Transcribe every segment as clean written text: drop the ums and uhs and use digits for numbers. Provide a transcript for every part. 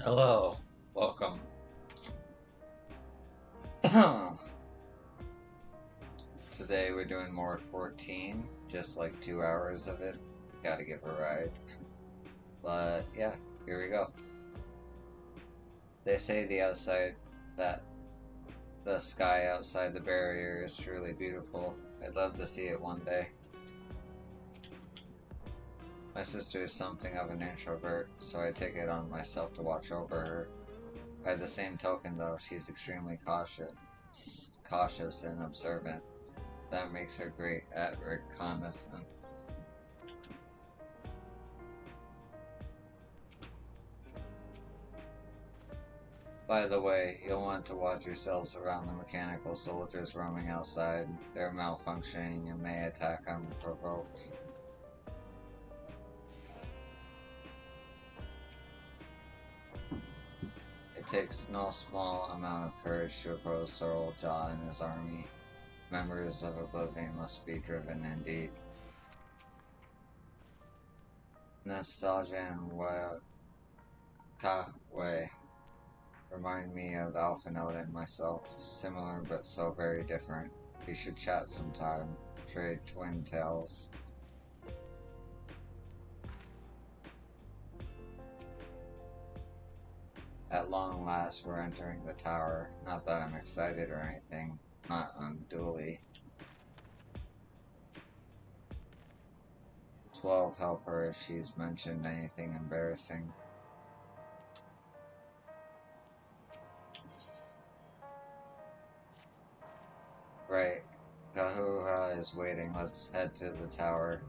Hello, welcome. Today we're doing more 14, just like 2 hours of it. Gotta give a ride. But yeah, here we go. They say that the sky outside the barrier is truly beautiful. I'd love to see it one day. My sister is something of an introvert, so I take it on myself to watch over her. By the same token, though, she's extremely cautious and observant. That makes her great at reconnaissance. By the way, you'll want to watch yourselves around the mechanical soldiers roaming outside. They're malfunctioning and may attack unprovoked. It takes no small amount of courage to oppose Sorrel-Jaw and his army. Members of Oblivion must be driven indeed. Nostalgia and Wakawe remind me of Alphinaud and myself, similar but so very different. We should chat sometime, trade twin tales. At long last we're entering the tower, not that I'm excited or anything, not unduly. 12 help her if she's mentioned anything embarrassing. Right, Kahuha is waiting, let's head to the tower.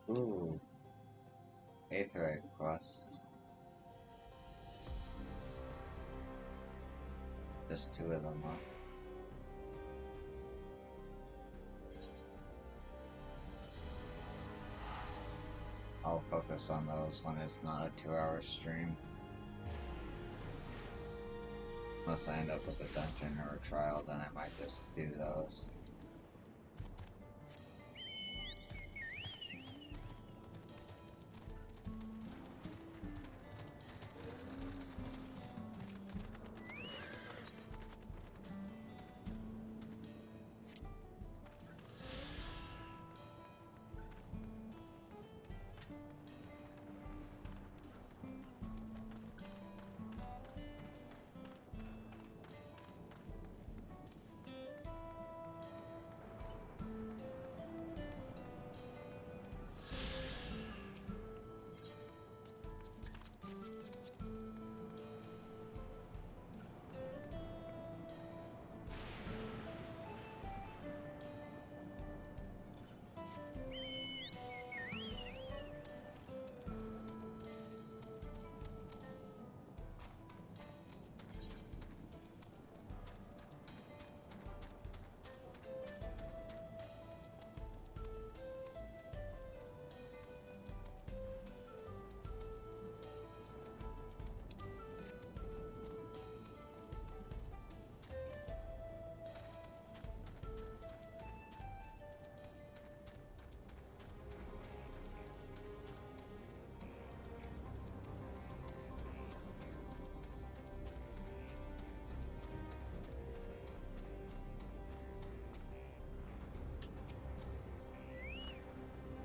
Ooh, Aetherite quests. Just 2 of them, huh? I'll focus on those when it's not a 2-hour stream. Unless I end up with a dungeon or a trial, then I might just do those.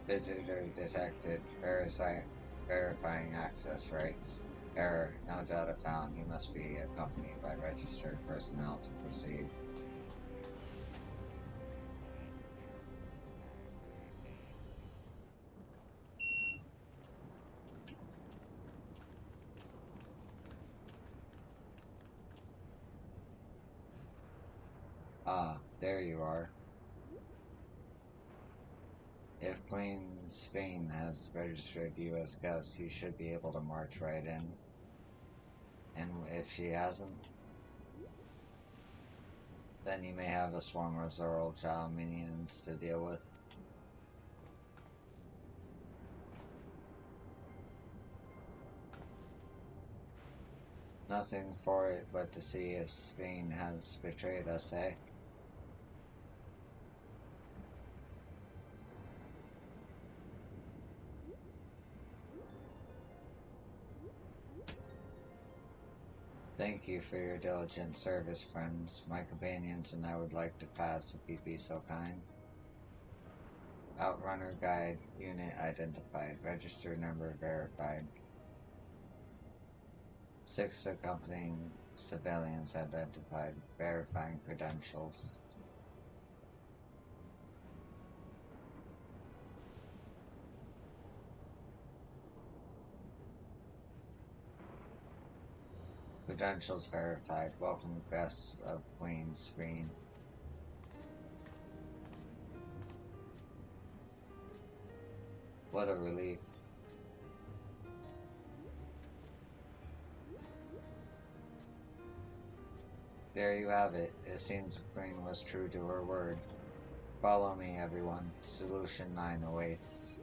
Visitor detected. Verifying access rights. Error. No data found. You must be accompanied by registered personnel to proceed. Ah, there you are. If Queen Spain has registered US guests, you should be able to march right in. And if she hasn't, then you may have a swarm of Zorljaw minions to deal with. Nothing for it but to see if Spain has betrayed us, eh? Thank you for your diligent service, friends. My companions and I would like to pass if you'd be so kind. Outrunner guide, unit identified, register number verified. 6 accompanying civilians identified, verifying credentials. Credentials verified. Welcome guests of Queen's Screen. What a relief. There you have it. It seems the Queen was true to her word. Follow me, everyone. Solution 9 awaits.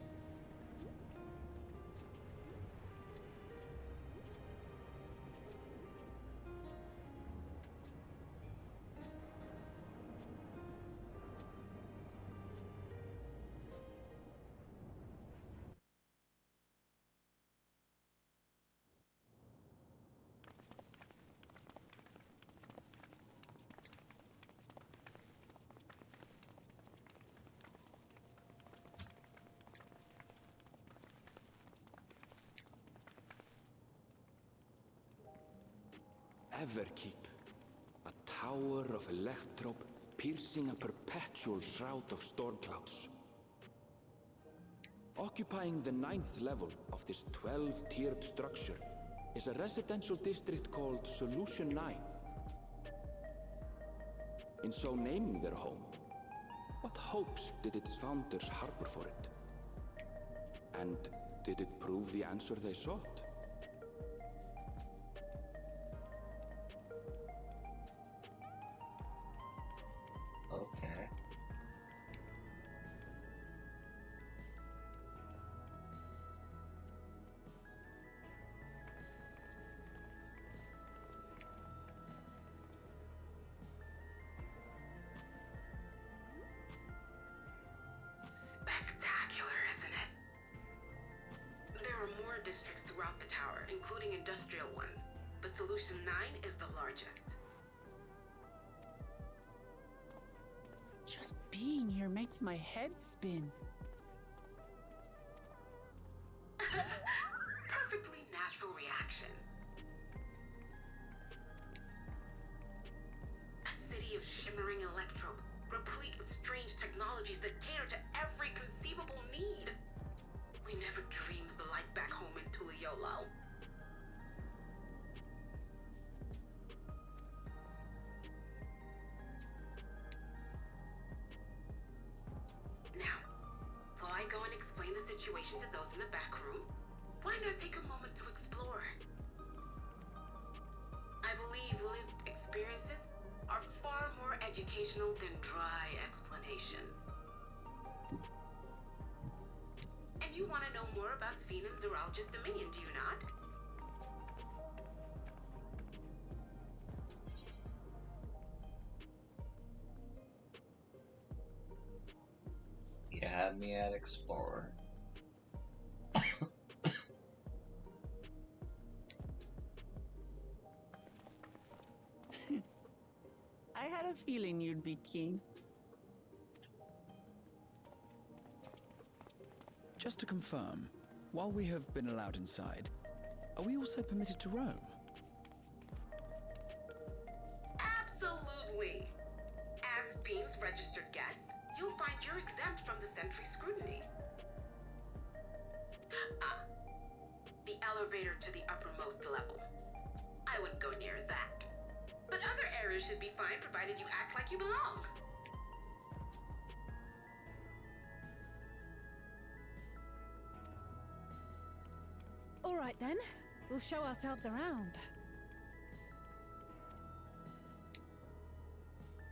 Everkeep, a tower of electrope piercing a perpetual shroud of storm clouds. Occupying the 9th level of this 12-tiered structure is a residential district called Solution 9. In so naming their home, what hopes did its founders harbor for it? And did it prove the answer they sought? Okay. Spectacular, isn't it? There are more districts throughout the tower, including industrial ones, but Solution 9 is the largest. Just being here makes my head spin. Perfectly natural reaction. A city of shimmering electrope, replete with strange technologies that cater to every conceivable need. We never dreamed the light back home in Tuliyolo. Now, while I go and explain the situation to those in the back room, why not take a moment to explore? I believe lived experiences are far more educational than dry explanations. And you want to know more about Sphene and Zoralja's dominion, do you not? You had me at Explorer. I had a feeling you'd be keen. Just to confirm, while we have been allowed inside, are we also permitted to roam? Absolutely. As Sphene's registered guest, you'll find you're exempt from the sentry scrutiny. The elevator to the uppermost level. I wouldn't go near that. But other areas should be fine provided you act like you belong. right then. We'll show ourselves around.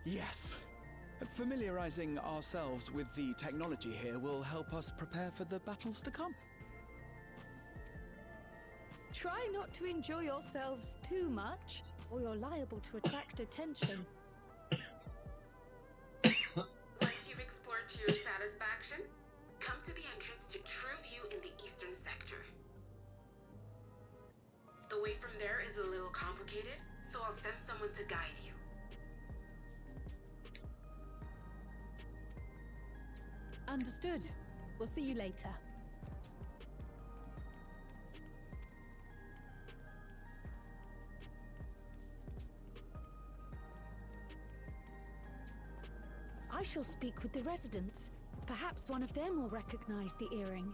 Yes. Familiarizing ourselves with the technology here will help us prepare for the battles to come. Try not to enjoy yourselves too much, or you're liable to attract attention. Once you've explored to your satisfaction, come to the entrance to True View in the eastern sector. The way from there is a little complicated, so I'll send someone to guide you. Understood. We'll see you later. I shall speak with the residents. Perhaps one of them will recognize the earring.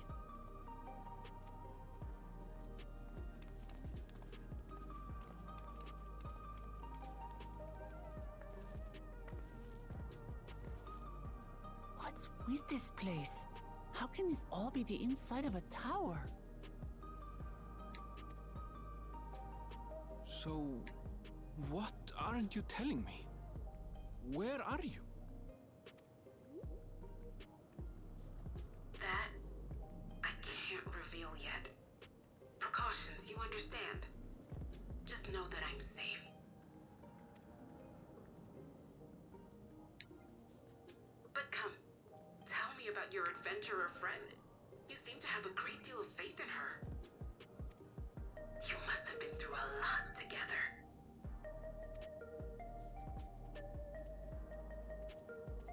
What's with this place? How can this all be the inside of a tower? So, what aren't you telling me? Where are you? That I can't reveal yet. Precautions, you understand. Just know that I'm safe. But come, tell me about your adventurer friend. You seem to have a great deal of faith in her. You must have been through a lot together.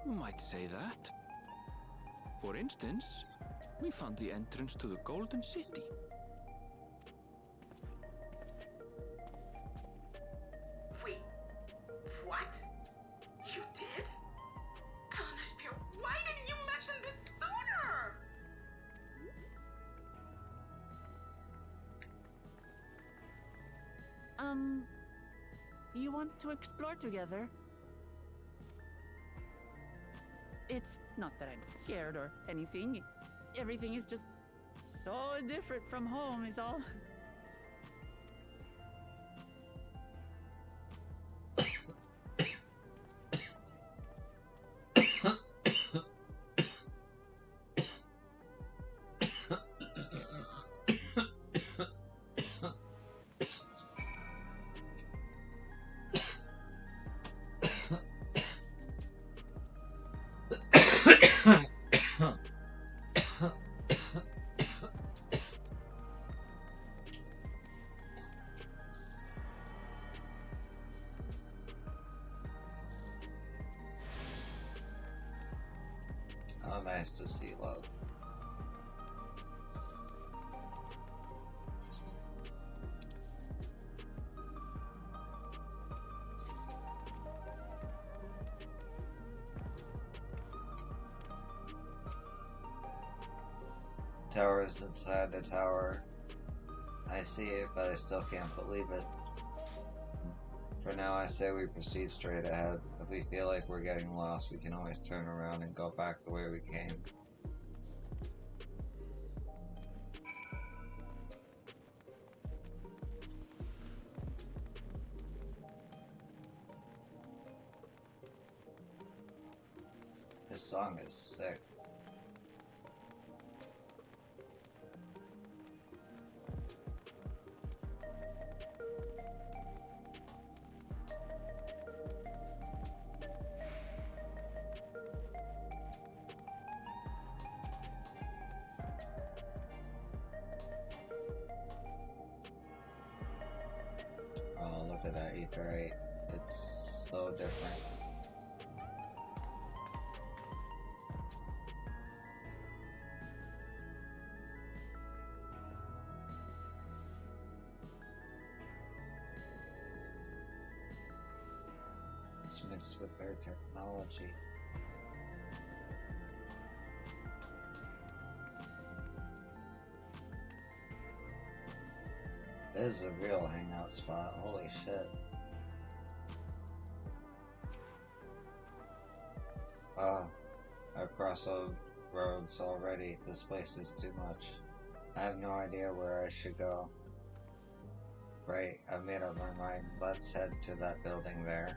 You might say that. For instance, we found the entrance to the Golden City. Wait, what? You did? Eleanor, why didn't you mention this sooner? You want to explore together? It's not that I'm scared or anything. Everything is just so different from home is all. How nice to see love. Towers inside the tower. I see it, but I still can't believe it. For now, I say we proceed straight ahead. If we feel like we're getting lost, we can always turn around and go back the way we came. This song is sick. Oh, look at that ether 8. It's so different. It's mixed with their technology. This is a real hangout spot, holy shit. Wow, I've crossed roads already, this place is too much. I have no idea where I should go. Right, I've made up my mind. Let's head to that building there.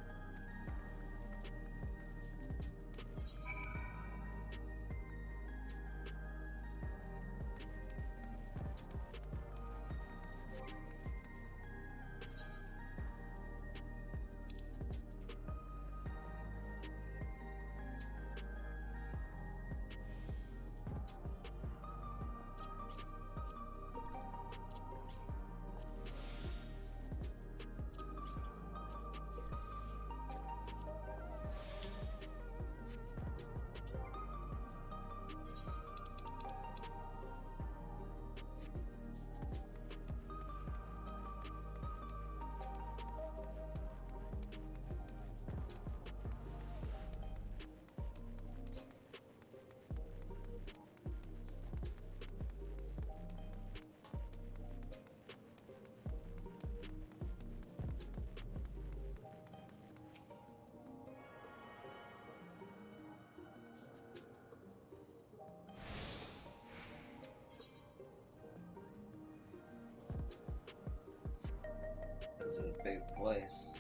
This is a big place.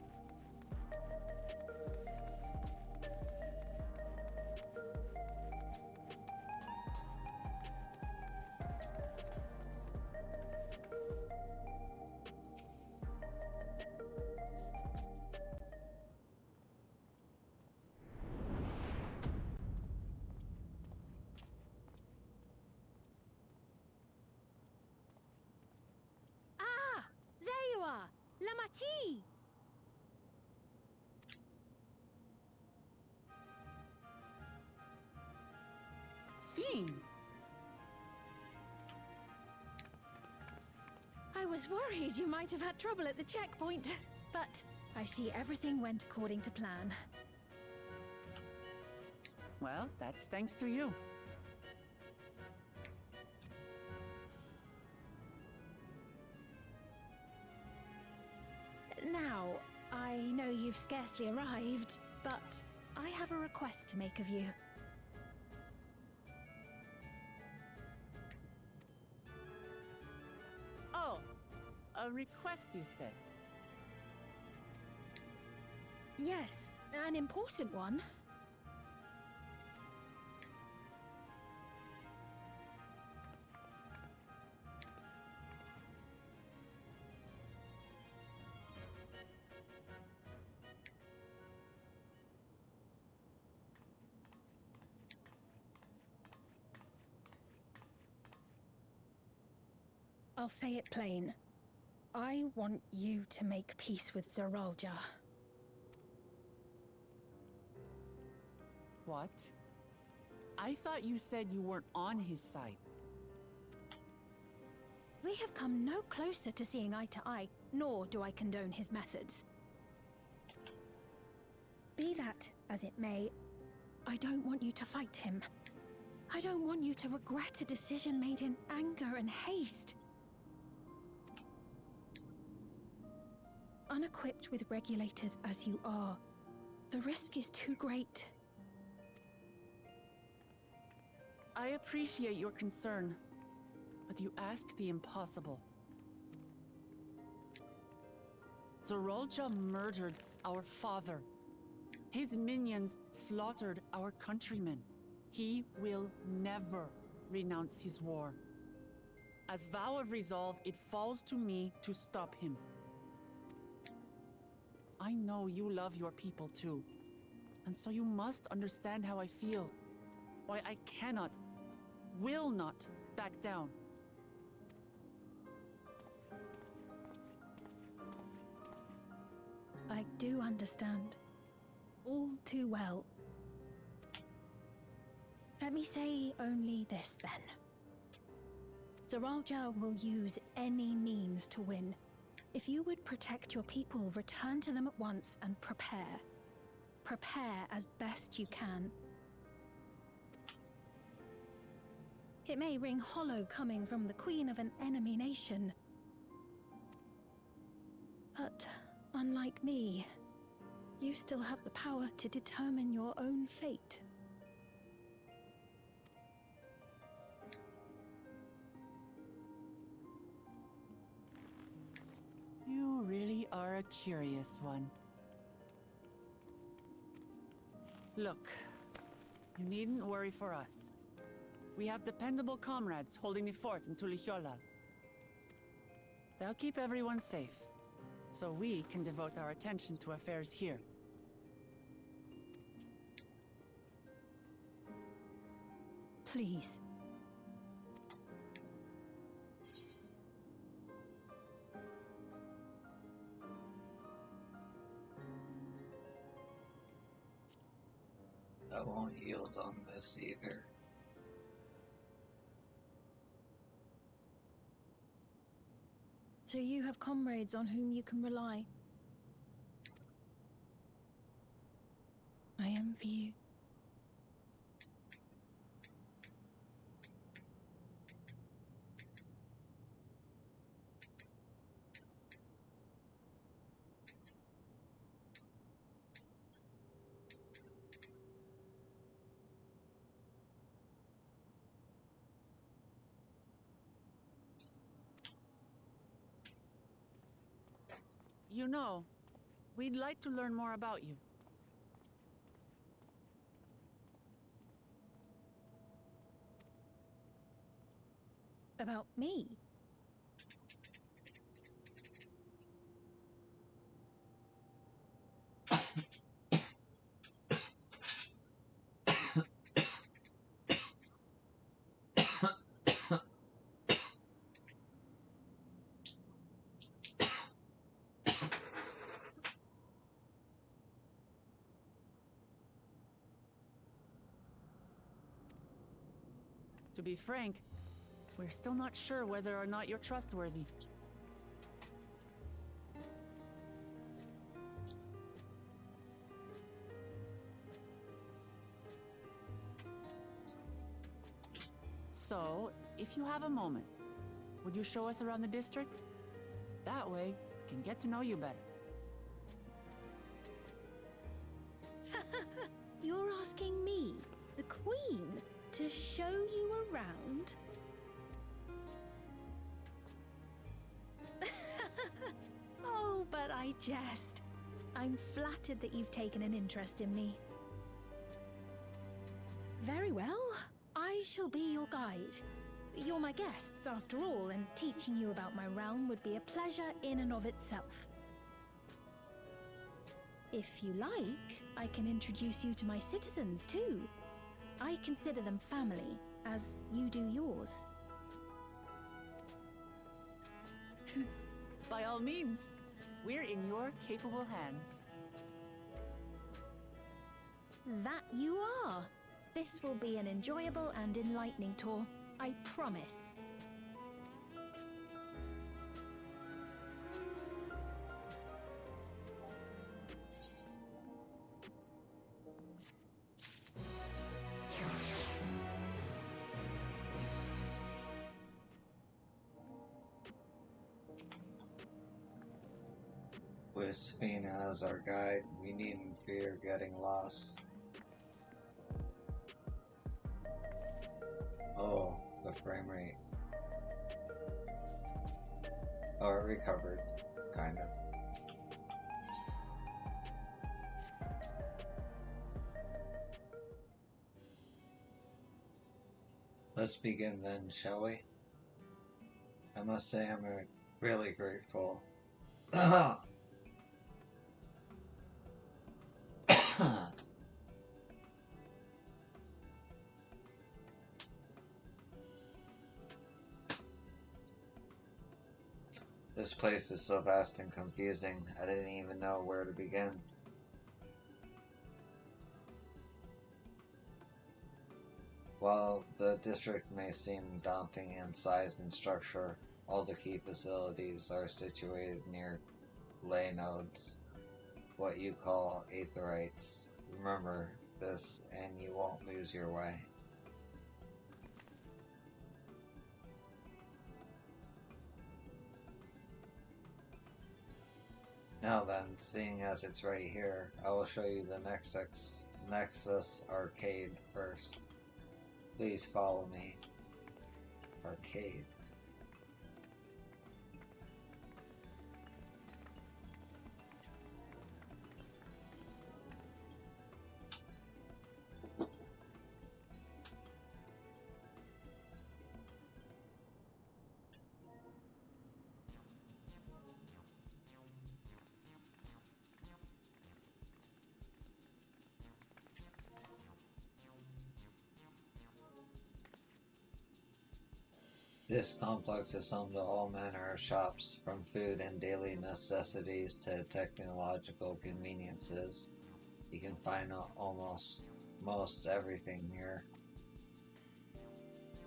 Ah! There you are! Lamati! Sphene! I was worried you might have had trouble at the checkpoint, but I see everything went according to plan. Well, that's thanks to you. Now, I know you've scarcely arrived, but I have a request to make of you. Oh, a request you said. Yes, an important one. I'll say it plain. I want you to make peace with Zeralja. What? I thought you said you weren't on his side. We have come no closer to seeing eye to eye, nor do I condone his methods. Be that as it may, I don't want you to fight him. I don't want you to regret a decision made in anger and haste. Unequipped with regulators as you are, the risk is too great. I appreciate your concern, but you ask the impossible. Zeralja murdered our father. His minions slaughtered our countrymen. He will never renounce his war. As vow of resolve, it falls to me to stop him. I know you love your people too, and so you must understand how I feel. Why I cannot, will not back down. I do understand. All too well. Let me say only this then. Zeralja will use any means to win. If you would protect your people, return to them at once and prepare. Prepare as best you can. It may ring hollow coming from the queen of an enemy nation. But unlike me, you still have the power to determine your own fate. a curious one. Look, you needn't worry for us. We have dependable comrades holding the fort in Tulichola. They'll keep everyone safe, so we can devote our attention to affairs here. Please. I won't yield on this either. So you have comrades on whom you can rely. I envy you. You know, we'd like to learn more about you. About me? To be frank, we're still not sure whether or not you're trustworthy. So, if you have a moment, would you show us around the district? That way, we can get to know you better. You're asking me, the Queen, to show you around? Oh, but I jest. I'm flattered that you've taken an interest in me. Very well. I shall be your guide. You're my guests, after all, and teaching you about my realm would be a pleasure in and of itself. If you like, I can introduce you to my citizens, too. I consider them family, as you do yours. By all means, we're in your capable hands. That you are. This will be an enjoyable and enlightening tour, I promise. With Sphina as our guide, we needn't fear getting lost. Oh, the frame rate. Oh, it recovered. Kinda. Let's begin then, shall we? I must say I'm really grateful. This place is so vast and confusing, I didn't even know where to begin. While the district may seem daunting in size and structure, all the key facilities are situated near ley nodes, what you call aetherites. Remember this and you won't lose your way. Now then, seeing as it's right here, I will show you the Nexus Arcade first. Please follow me. Arcade. This complex is home to all manner of shops, from food and daily necessities to technological conveniences. You can find almost most everything here.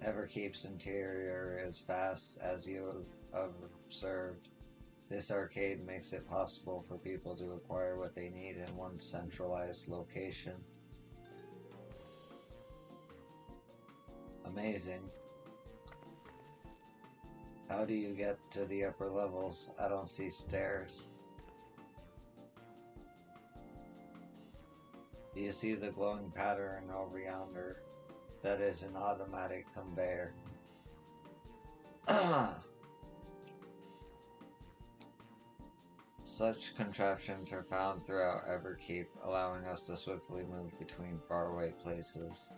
Everkeep's interior is vast, as you have observed. This arcade makes it possible for people to acquire what they need in one centralized location. Amazing. How do you get to the upper levels? I don't see stairs. Do you see the glowing pattern over yonder? That is an automatic conveyor. Such contraptions are found throughout Everkeep, allowing us to swiftly move between faraway places.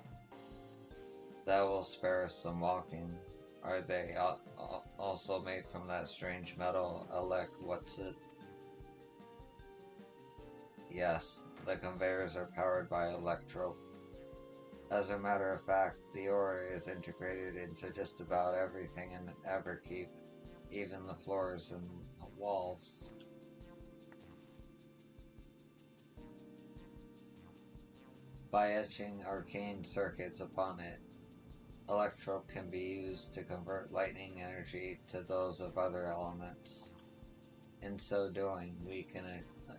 That will spare us some walking. Are they also made from that strange metal, what's it? Yes, the conveyors are powered by electro. As a matter of fact, the ore is integrated into just about everything in Everkeep, even the floors and walls. By etching arcane circuits upon it, electro can be used to convert lightning energy to those of other elements. In so doing, we can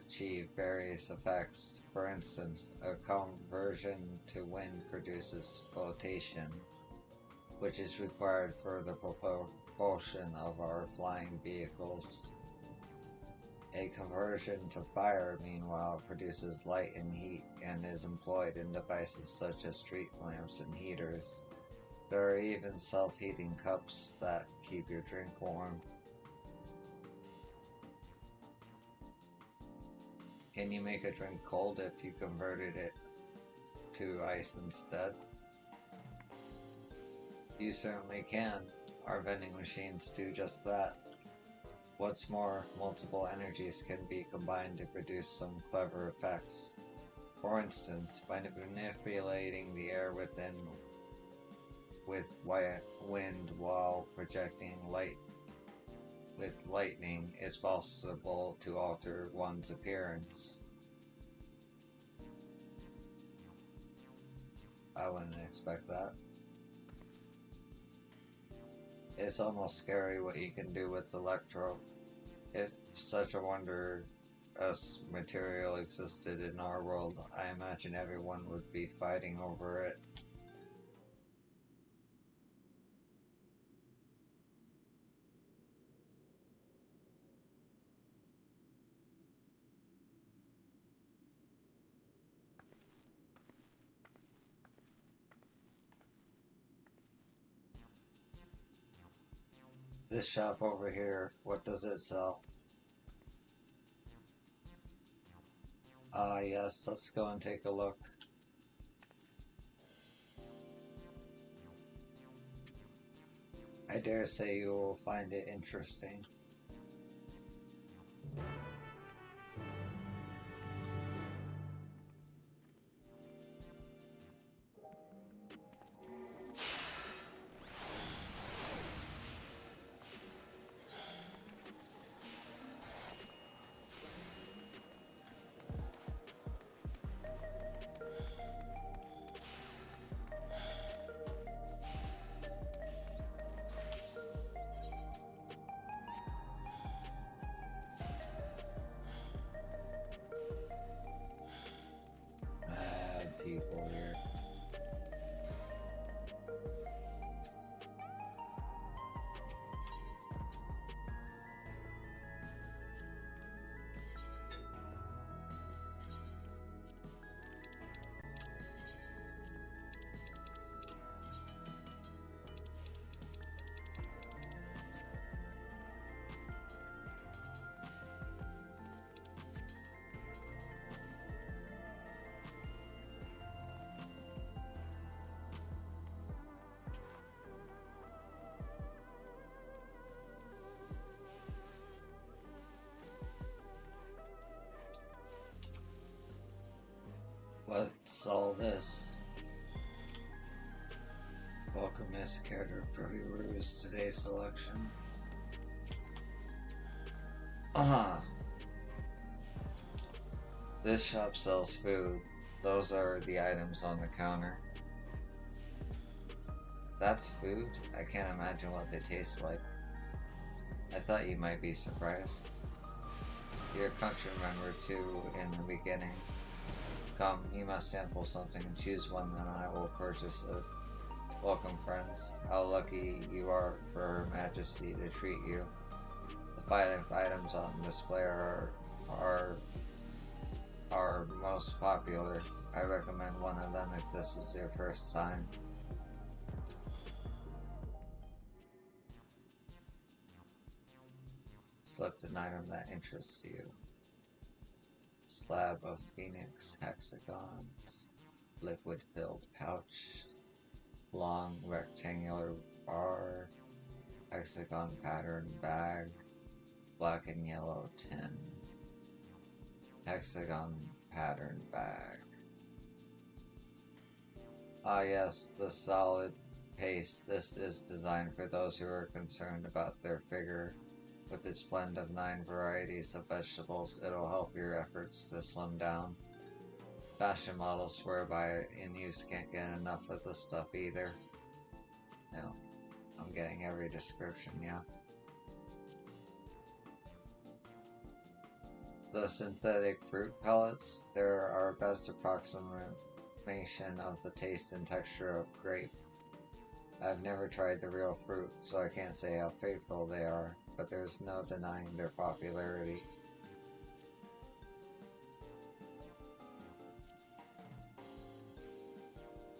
achieve various effects. For instance, a conversion to wind produces flotation, which is required for the propulsion of our flying vehicles. A conversion to fire, meanwhile, produces light and heat and is employed in devices such as street lamps and heaters. There are even self-heating cups that keep your drink warm. Can you make a drink cold if you converted it to ice instead? You certainly can. Our vending machines do just that. What's more, multiple energies can be combined to produce some clever effects. For instance, by manipulating the air with wind while projecting light with lightning, it's possible to alter one's appearance. I wouldn't expect that. It's almost scary what you can do with electro. If such a wondrous material existed in our world, I imagine everyone would be fighting over it. This shop over here, what does it sell? Ah, yes, let's go and take a look. I dare say you will find it interesting. People here. What's all this? Welcome Miss care to peruse today's selection? This shop sells food. Those are the items on the counter. That's food? I can't imagine what they taste like. I thought you might be surprised. You're a country member too in the beginning. Come, you must sample something and choose one, then I will purchase it. Welcome, friends. How lucky you are for Her Majesty to treat you. The 5 items on display are most popular. I recommend one of them if this is your first time. Select an item that interests you. Slab of phoenix hexagons. Liquid-filled pouch. Long rectangular bar. Hexagon pattern bag. Black and yellow tin. Hexagon pattern bag. Ah yes, the solid paste. This is designed for those who are concerned about their figure. With its blend of 9 varieties of vegetables, it'll help your efforts to slim down. Fashion models swear by it, and you can't get enough of the stuff either. No, I'm getting every description, yeah. The synthetic fruit pellets, they're our best approximation of the taste and texture of grape. I've never tried the real fruit, so I can't say how faithful they are, but there's no denying their popularity.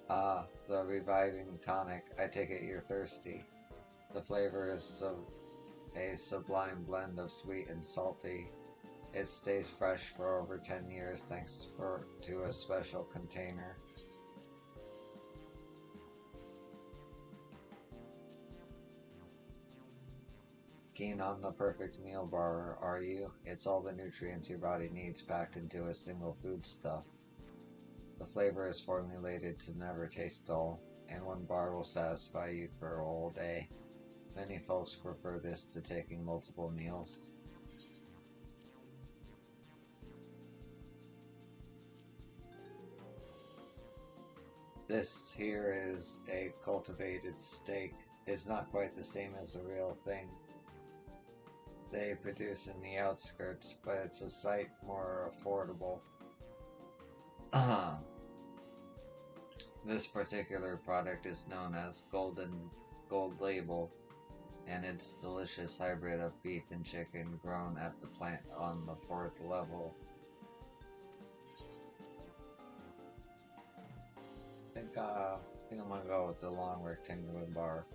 Ah, the reviving tonic. I take it you're thirsty. The flavor is a sublime blend of sweet and salty. It stays fresh for over 10 years thanks to a special container. Keen on the perfect meal bar, are you? It's all the nutrients your body needs packed into a single foodstuff. The flavor is formulated to never taste dull, and one bar will satisfy you for a whole day. Many folks prefer this to taking multiple meals. This here is a cultivated steak. It's not quite the same as the real thing they produce in the outskirts, but it's a sight more affordable. This particular product is known as Gold Label, and it's a delicious hybrid of beef and chicken grown at the plant on the 4th level. I think I'm gonna go with the long rectangular bar.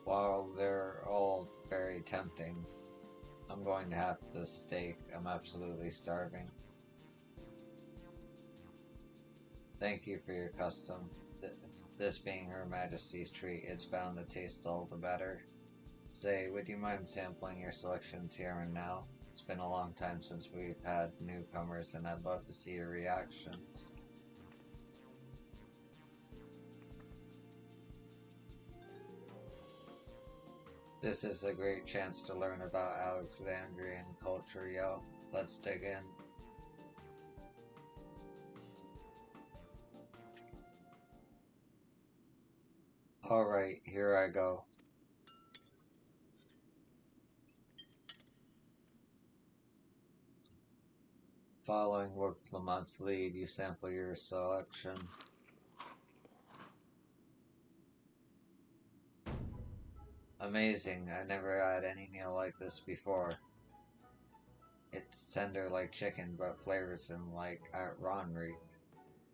While they're all very tempting, I'm going to have the steak. I'm absolutely starving. Thank you for your custom. This being Her Majesty's treat, it's bound to taste all the better. Say, would you mind sampling your selections here and now? It's been a long time since we've had newcomers, and I'd love to see your reactions. This is a great chance to learn about Alexandrian culture, yo. Let's dig in. Alright, here I go. Following Work Lamont's lead, you sample your selection. Amazing, I never had any meal like this before. It's tender like chicken, but flavors in like Ronry,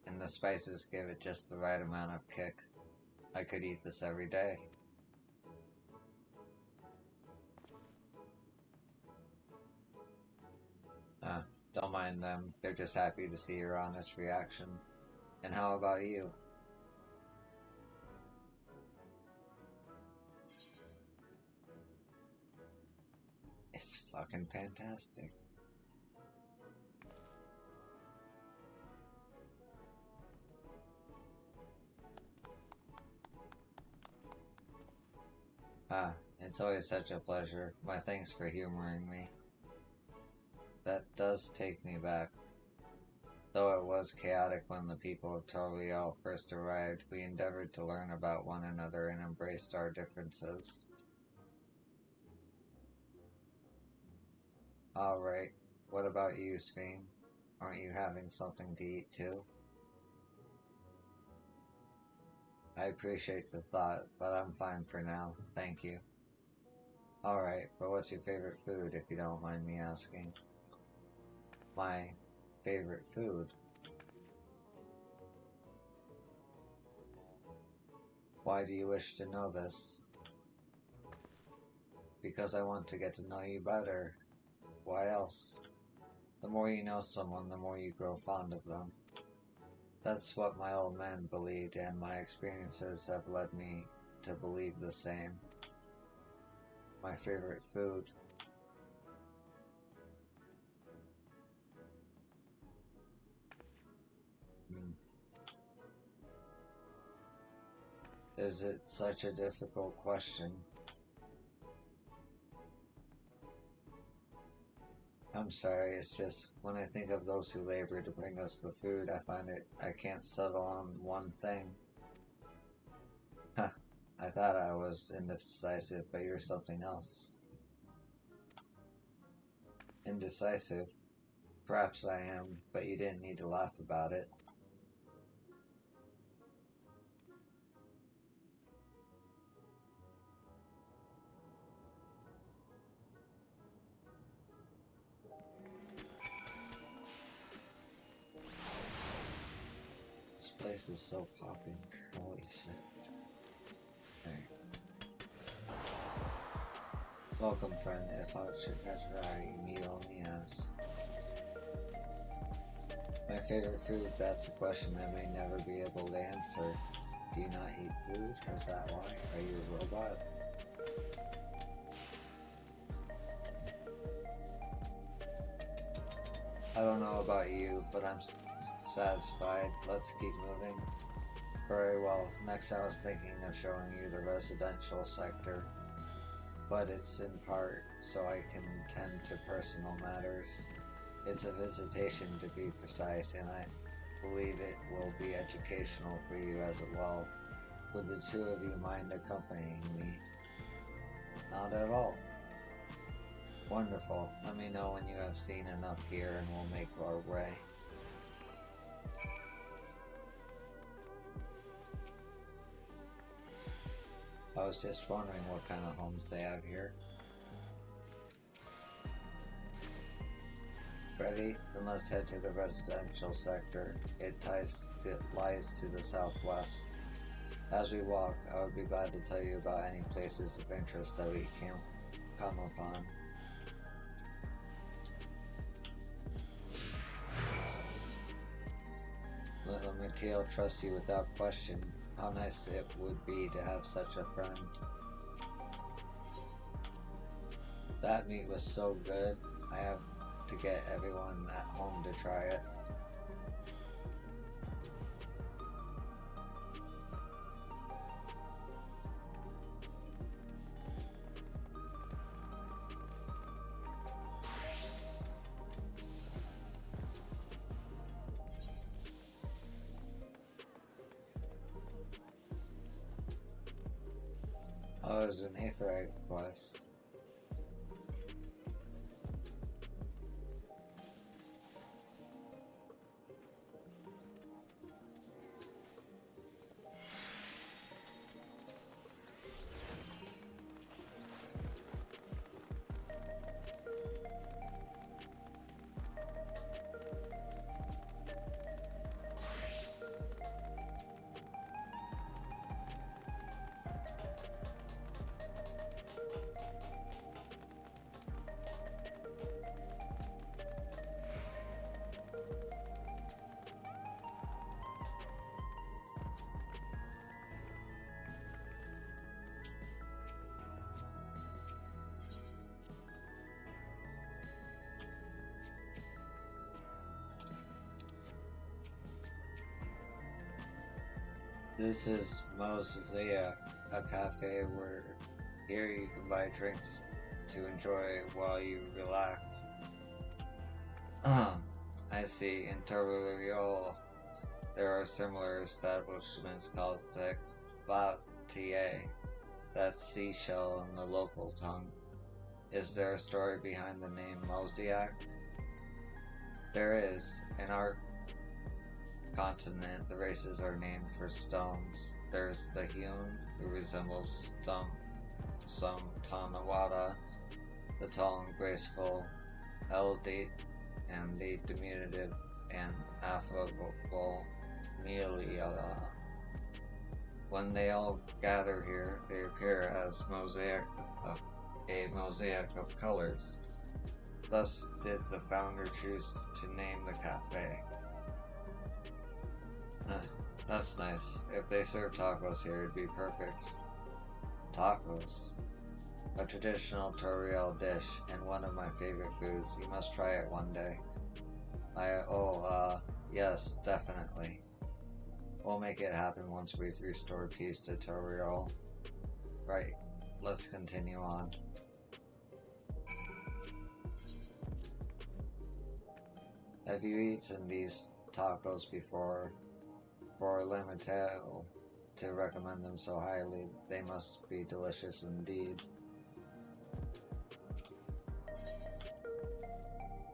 and the spices give it just the right amount of kick. I could eat this every day. Don't mind them, they're just happy to see your honest reaction. And how about you? fucking fantastic. Ah, it's always such a pleasure. My thanks for humoring me. That does take me back. Though it was chaotic when the people of Toriel first arrived, we endeavored to learn about one another and embraced our differences. Alright, what about you, Sphene? Aren't you having something to eat too? I appreciate the thought, but I'm fine for now, thank you. Alright, but what's your favorite food, if you don't mind me asking? My favorite food? Why do you wish to know this? Because I want to get to know you better. Why else? The more you know someone, the more you grow fond of them. That's what my old man believed, and my experiences have led me to believe the same. My favorite food. Is it such a difficult question? I'm sorry, it's just, when I think of those who labor to bring us the food, I can't settle on one thing. Huh, I thought I was indecisive, but you're something else. Indecisive? Perhaps I am, but you didn't need to laugh about it. This place is so popping. Holy shit. Hey. Welcome, friend. If I should try, you need only ask. My favorite food, that's a question I may never be able to answer. Do you not eat food? Is that why? Are you a robot? I don't know about you, but I'm satisfied. Let's keep moving. Very well. Next I was thinking of showing you the residential sector, but it's in part so I can tend to personal matters. It's a visitation to be precise, and I believe it will be educational for you as well. Would the two of you mind accompanying me? Not at all. Wonderful. Let me know when you have seen enough here and we'll make our way. I was just wondering what kind of homes they have here. Ready? Then let's head to the residential sector. It lies to the southwest. As we walk, I would be glad to tell you about any places of interest that we can come upon. Little Mateo trusts you without question. How nice it would be to have such a friend. That meat was so good, I have to get everyone at home to try it. Oh, it was an Aetherite quest. This is Mosaic, a cafe where here you can buy drinks to enjoy while you relax. I see. In Torreal, there are similar establishments called Secvatier. That's seashell in the local tongue. Is there a story behind the name Mosaic? There is. In our continent, the races are named for stones. There's the hewn, who resembles some Tanawada, the tall and graceful Eldate, and the diminutive and affable Melia. When they all gather here, they appear as a mosaic of colors. Thus did the founder choose to name the cafe. That's nice. If they serve tacos here, it'd be perfect. Tacos. A traditional Torreal dish and one of my favorite foods. You must try it one day. Yes, definitely. We'll make it happen once we've restored peace to Torreal. Right, let's continue on. Have you eaten these tacos before? For Limitado to recommend them so highly, they must be delicious indeed.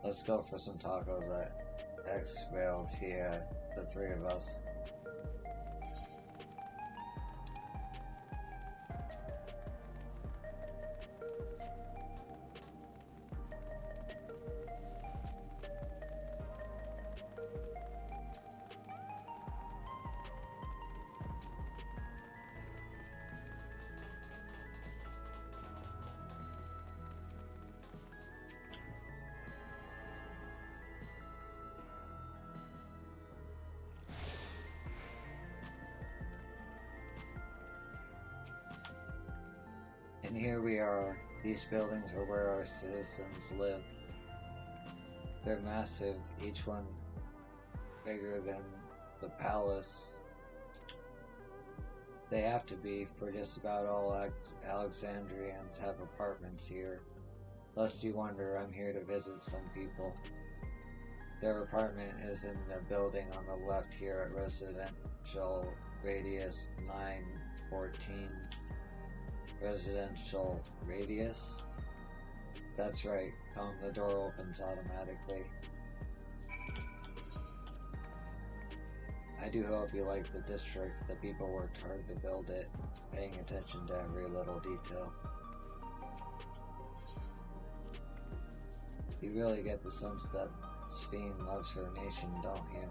Let's go for some tacos at Exvaltia, the three of us. And here we are. These buildings are where our citizens live. They're massive, each one bigger than the palace. They have to be, for just about all Alexandrians have apartments here. Lest you wonder, I'm here to visit some people. Their apartment is in the building on the left here at Residential Radius 914. Residential Radius? That's right, the door opens automatically. I do hope you like the district. The people worked hard to build it, paying attention to every little detail. You really get the sense that Sphene loves her nation, don't you?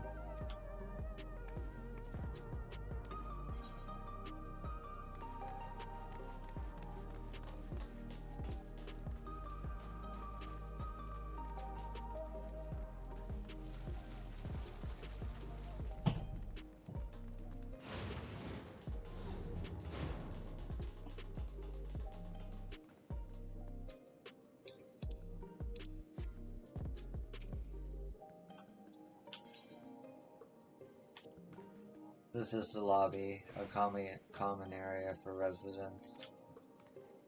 This is the lobby, a common area for residents.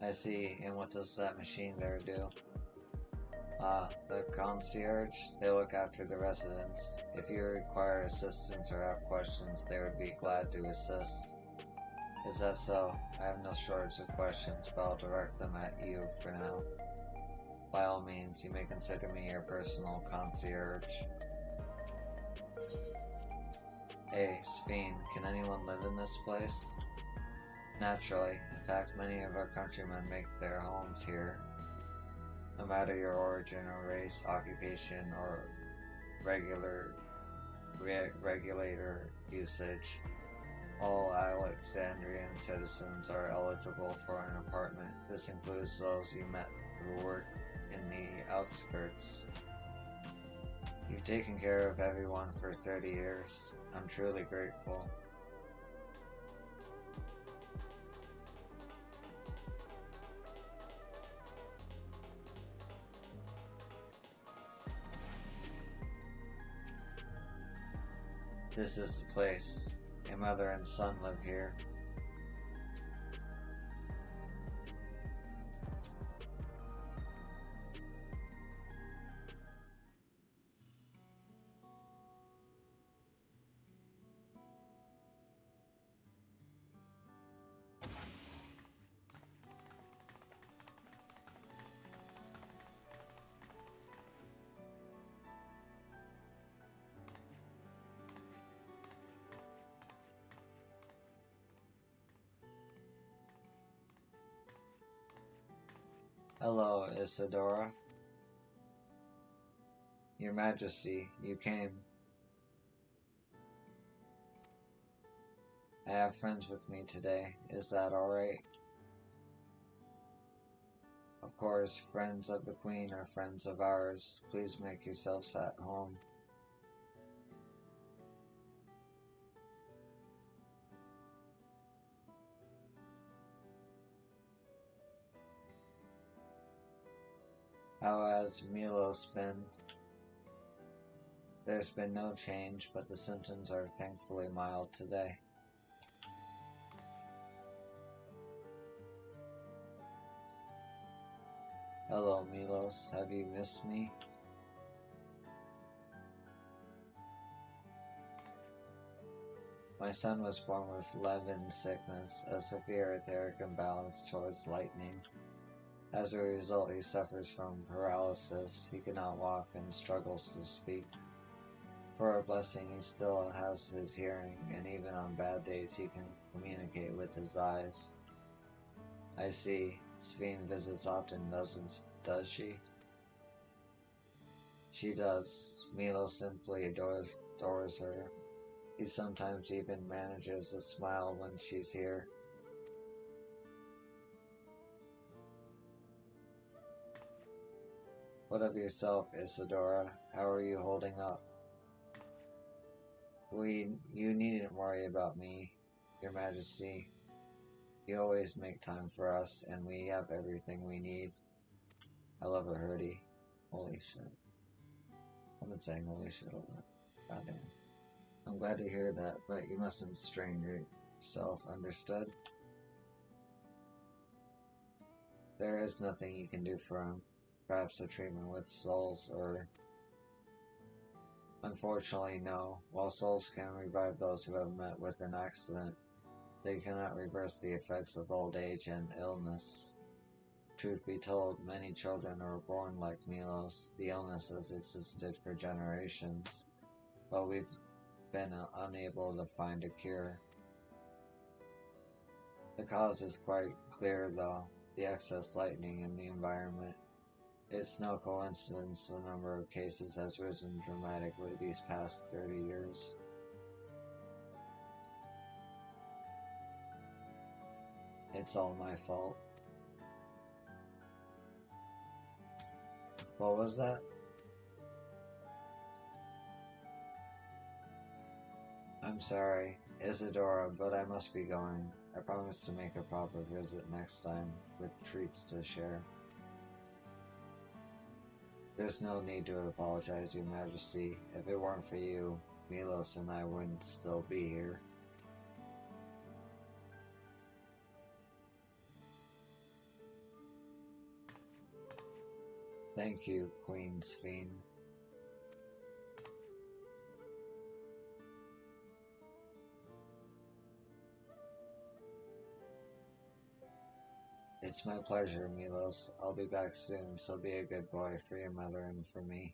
I see, and what does that machine there do? The concierge, they look after the residents. If you require assistance or have questions, they would be glad to assist. Is that so? I have no shortage of questions, but I'll direct them at you for now. By all means, you may consider me your personal concierge. Hey, Sphene, can anyone live in this place? Naturally. In fact, many of our countrymen make their homes here. No matter your origin or race, occupation, or regulator usage, all Alexandrian citizens are eligible for an apartment. This includes those you met who work in the outskirts. You've taken care of everyone for 30 years. I'm truly grateful. This is the place. Your mother and son live here. Hello, Isadora. Your Majesty, you came. I have friends with me today. Is that alright? Of course, friends of the Queen are friends of ours. Please make yourselves at home. How has Milos been? There's been no change, but the symptoms are thankfully mild today. Hello, Milos. Have you missed me? My son was born with Levin sickness, a severe etheric imbalance towards lightning. As a result, he suffers from paralysis. He cannot walk and struggles to speak. For a blessing, he still has his hearing, and even on bad days he can communicate with his eyes. I see. Sveen visits often, does she? She does. Milo simply adores her. He sometimes even manages to smile when she's here. What of yourself, Isadora? How are you holding up? You needn't worry about me, Your Majesty. You always make time for us, and we have everything we need. I love a hurdy. Holy shit. I've been saying holy shit a lot. Goddamn. I'm glad to hear that, but you mustn't strain yourself, understood? There is nothing you can do for him. Perhaps a treatment with souls, or... Unfortunately, no. While souls can revive those who have met with an accident, they cannot reverse the effects of old age and illness. Truth be told, many children are born like Milos. The illness has existed for generations, but we've been unable to find a cure. The cause is quite clear, though. The excess lightning in the environment. It's no coincidence the number of cases has risen dramatically these past 30 years. It's all my fault. What was that? I'm sorry, Isadora, but I must be going. I promise to make a proper visit next time, with treats to share. There's no need to apologize, Your Majesty. If it weren't for you, Milos and I wouldn't still be here. Thank you, Queen Sveen. It's my pleasure, Milos. I'll be back soon, so be a good boy for your mother and for me.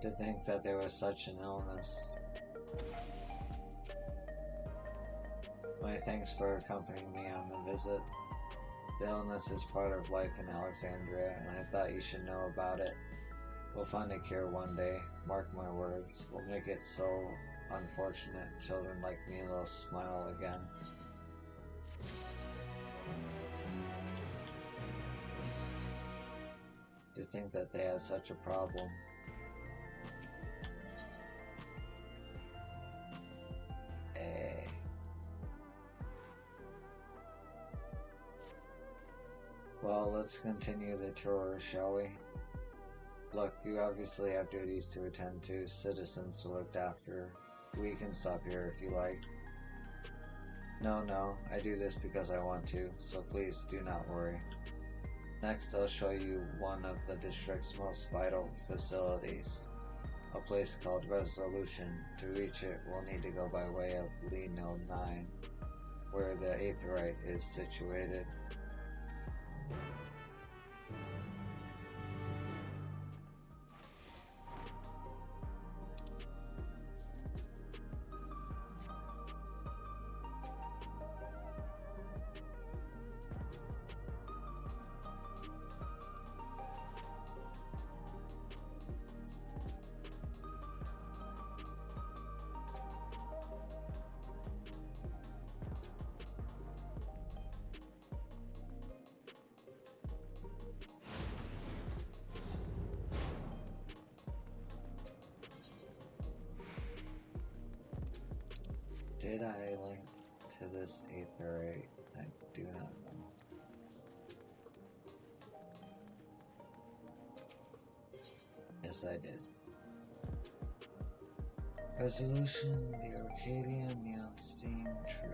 To think that there was such an illness. My thanks for accompanying me on the visit. The illness is part of life in Alexandria, and I thought you should know about it. We'll find a cure one day, mark my words. We'll make it so unfortunate children like me will smile again. To think that they had such a problem. Well, let's continue the tour, shall we? Look, you obviously have duties to attend to, citizens to look after. We can stop here if you like. No, I do this because I want to, so please do not worry. Next, I'll show you one of the district's most vital facilities. A place called Resolution. To reach it, we'll need to go by way of Lino 9, where the Aetheryte is situated. Did I link to this Aetheryte? I do not know. Yes, I did. Resolution, the Arcadian, Neon Steam, True.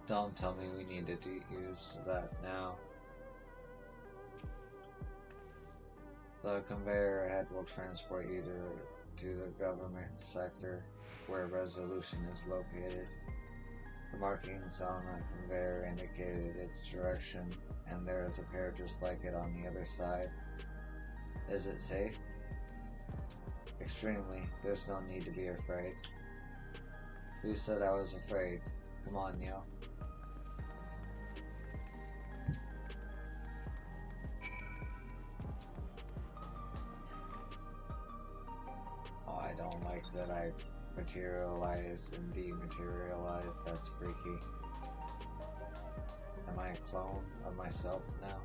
Don't tell me we need to use that now. The conveyor ahead will transport you to the government sector where Resolution is located. The markings on the conveyor indicated its direction, and there is a pair just like it on the other side. Is it safe? Extremely. There's no need to be afraid. Who said I was afraid? Come on, yo. I don't like that I materialized and dematerialized. That's freaky. Am I a clone of myself now?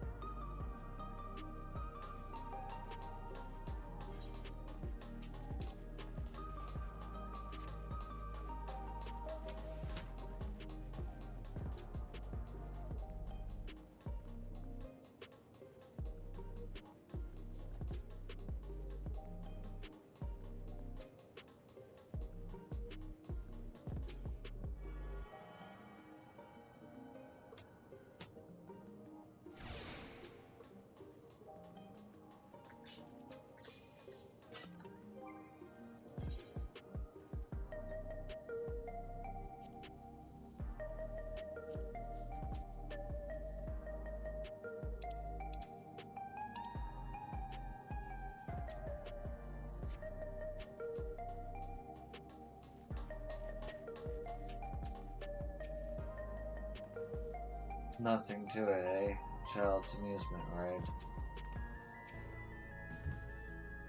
Nothing to it, eh? Child's amusement ride.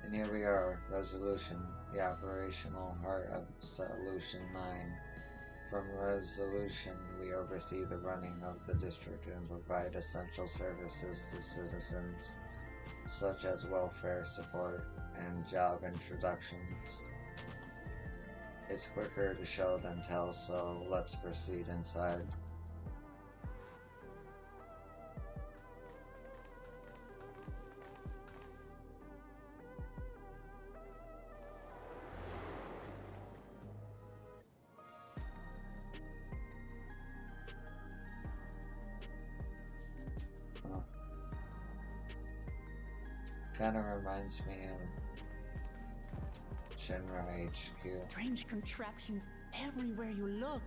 And here we are, Resolution, the operational heart of Solution 9. From Resolution, we oversee the running of the district and provide essential services to citizens, such as welfare support and job introductions. It's quicker to show than tell, so let's proceed inside. Kind of reminds me of Shinra HQ. Strange contraptions everywhere you look.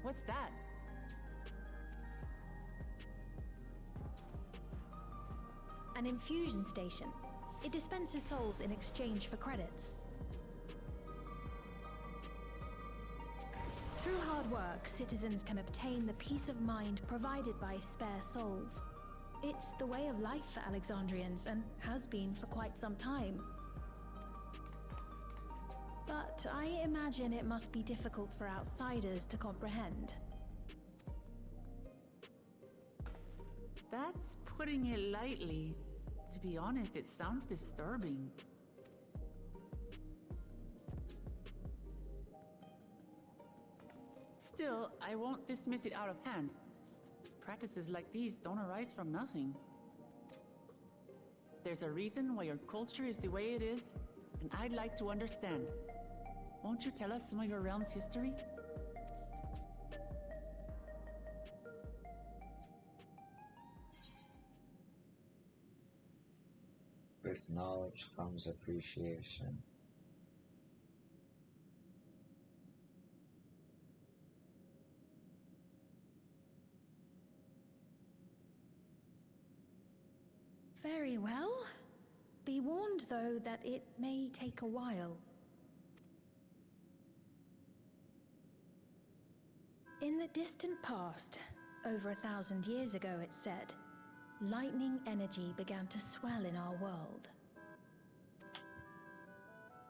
What's that? An infusion station. It dispenses souls in exchange for credits. Through hard work, citizens can obtain the peace of mind provided by spare souls. It's the way of life for Alexandrians and has been for quite some time. But I imagine it must be difficult for outsiders to comprehend. That's putting it lightly. To be honest, it sounds disturbing. Still, I won't dismiss it out of hand. Practices like these don't arise from nothing. There's a reason why your culture is the way it is, and I'd like to understand. Won't you tell us some of your realm's history? With knowledge comes appreciation. Very well. Be warned, though, that it may take a while. In the distant past, over 1,000 years ago, it's said, lightning energy began to swell in our world.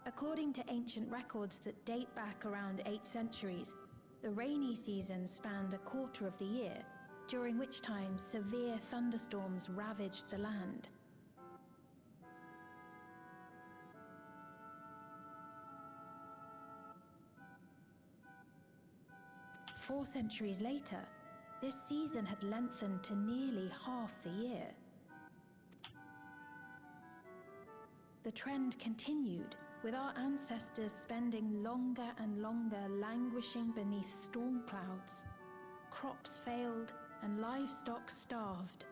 According to ancient records that date back around 8 centuries, the rainy season spanned a quarter of the year, during which time severe thunderstorms ravaged the land. Four centuries later, this season had lengthened to nearly half the year. The trend continued, with our ancestors spending longer and longer languishing beneath storm clouds. Crops failed and livestock starved.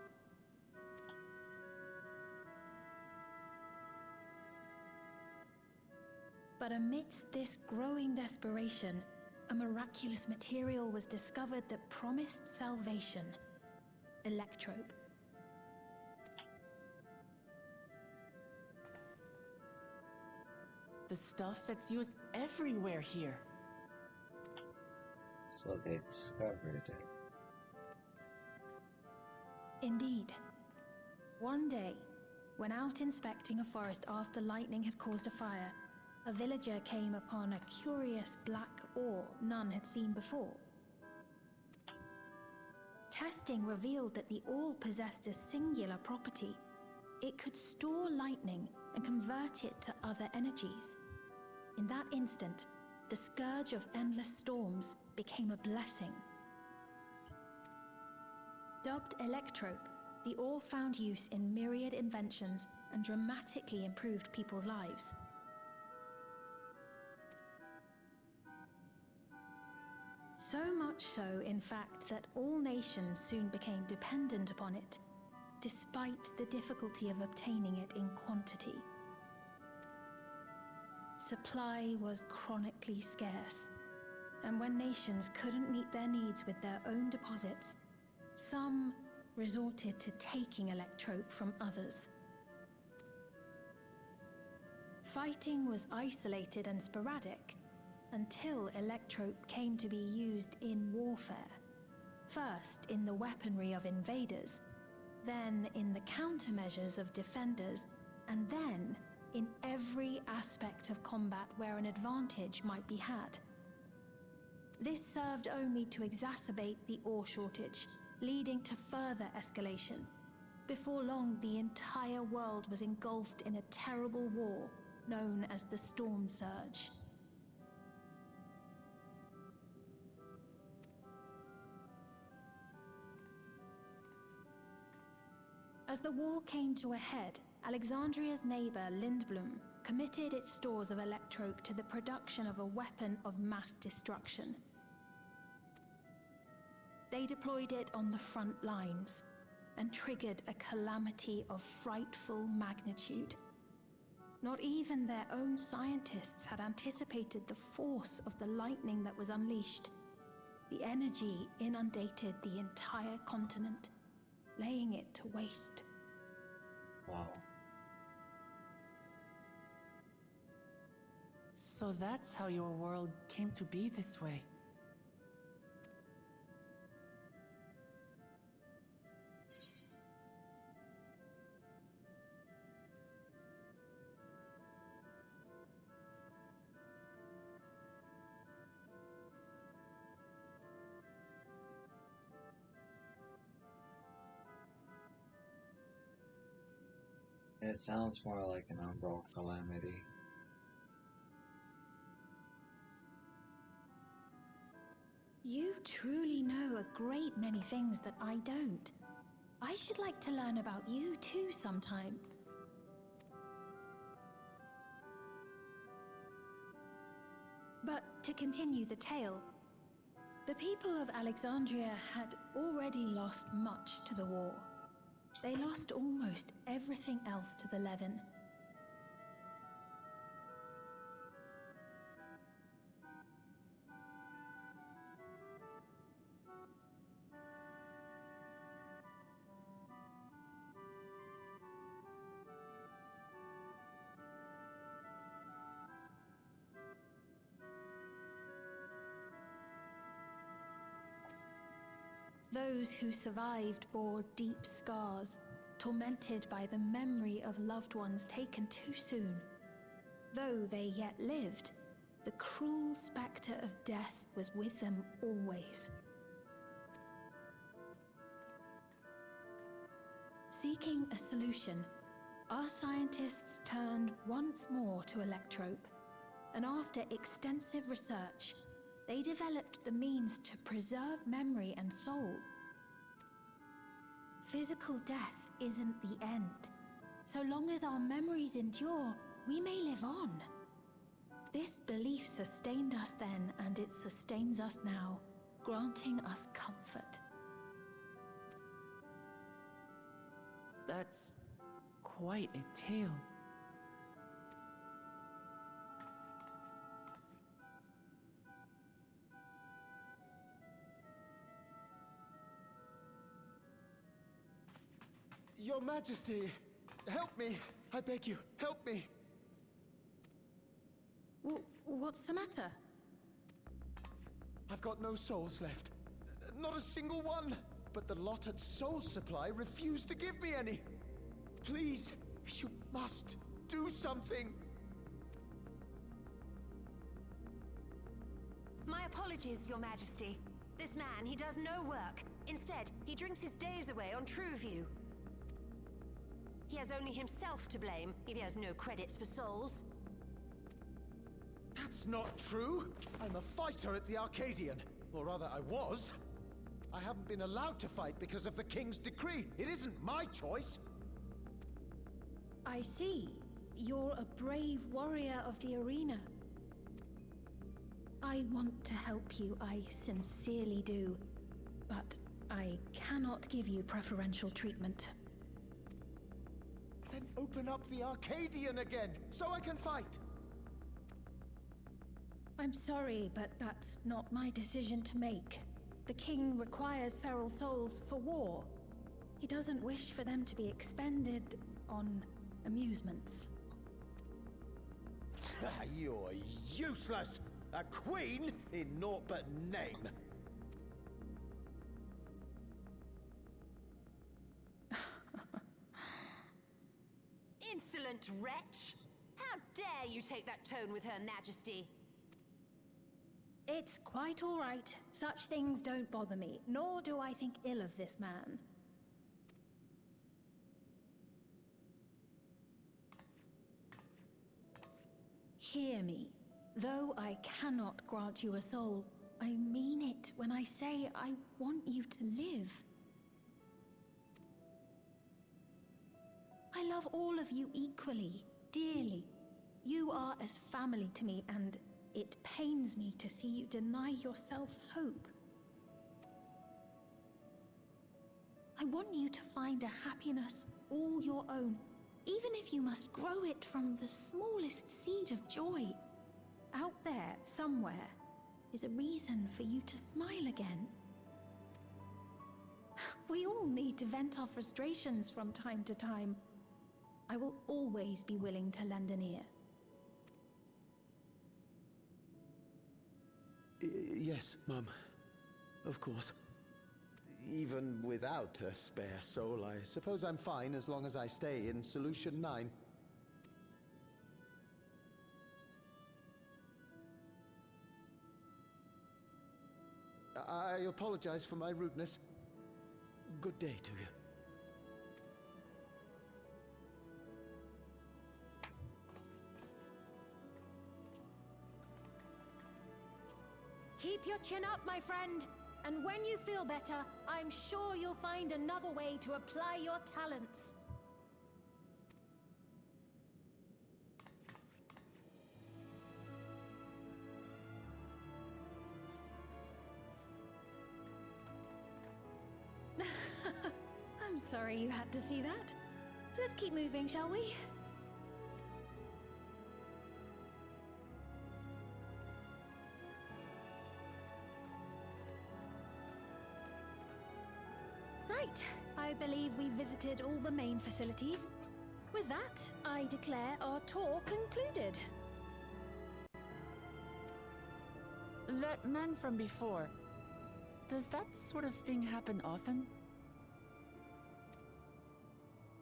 But amidst this growing desperation, a miraculous material was discovered that promised salvation: electrope. The stuff that's used everywhere here. So they discovered it. Indeed. One day, when out inspecting a forest after lightning had caused a fire, a villager came upon a curious black ore none had seen before. Testing revealed that the ore possessed a singular property. It could store lightning and convert it to other energies. In that instant, the scourge of endless storms became a blessing. Dubbed electrope, the ore found use in myriad inventions and dramatically improved people's lives. So much so, in fact, that all nations soon became dependent upon it, despite the difficulty of obtaining it in quantity. Supply was chronically scarce, and when nations couldn't meet their needs with their own deposits, some resorted to taking electrope from others. Fighting was isolated and sporadic, until electrope came to be used in warfare. First in the weaponry of invaders, then in the countermeasures of defenders, and then in every aspect of combat where an advantage might be had. This served only to exacerbate the ore shortage, leading to further escalation. Before long, the entire world was engulfed in a terrible war known as the Storm Surge. As the war came to a head, Alexandria's neighbor Lindblum committed its stores of electrope to the production of a weapon of mass destruction. They deployed it on the front lines, and triggered a calamity of frightful magnitude. Not even their own scientists had anticipated the force of the lightning that was unleashed. The energy inundated the entire continent, laying it to waste. Wow. So that's how your world came to be this way. It sounds more like an umbral calamity. You truly know a great many things that I don't. I should like to learn about you too sometime. But to continue the tale, the people of Alexandria had already lost much to the war. They lost almost everything else to the Levin. Those who survived bore deep scars, tormented by the memory of loved ones taken too soon. Though they yet lived, the cruel spectre of death was with them always. Seeking a solution, our scientists turned once more to Electrope, and after extensive research, they developed the means to preserve memory and soul. Physical death isn't the end. So long as our memories endure, we may live on. This belief sustained us then, and it sustains us now, granting us comfort. That's quite a tale. Your Majesty, help me! I beg you, help me! What's the matter? I've got no souls left. Not a single one! But the lot at Soul Supply refused to give me any! Please, you must do something! My apologies, Your Majesty. This man, he does no work. Instead, he drinks his days away on Trueview. He has only himself to blame if he has no credits for souls. That's not true! I'm a fighter at the Arcadian. Or rather, I was. I haven't been allowed to fight because of the King's decree. It isn't my choice. I see. You're a brave warrior of the arena. I want to help you, I sincerely do. But I cannot give you preferential treatment. Then open up the Arcadian again, so I can fight! I'm sorry, but that's not my decision to make. The king requires feral souls for war. He doesn't wish for them to be expended on amusements. You're useless! A queen in naught but name! Insolent wretch! How dare you take that tone with Her Majesty? It's quite all right. Such things don't bother me, nor do I think ill of this man. Hear me. Though I cannot grant you a soul, I mean it when I say I want you to live. I love all of you equally, dearly. You are as family to me, and it pains me to see you deny yourself hope. I want you to find a happiness all your own, even if you must grow it from the smallest seed of joy. Out there, somewhere, is a reason for you to smile again. We all need to vent our frustrations from time to time. I will always be willing to lend an ear. Yes, Mum. Of course. Even without a spare soul, I suppose I'm fine as long as I stay in Solution 9. I apologize for my rudeness. Good day to you. Keep your chin up, my friend. And when you feel better, I'm sure you'll find another way to apply your talents. I'm sorry you had to see that. Let's keep moving, shall we? Right, I believe we've visited all the main facilities. With that, I declare our tour concluded. That man from before, does that sort of thing happen often?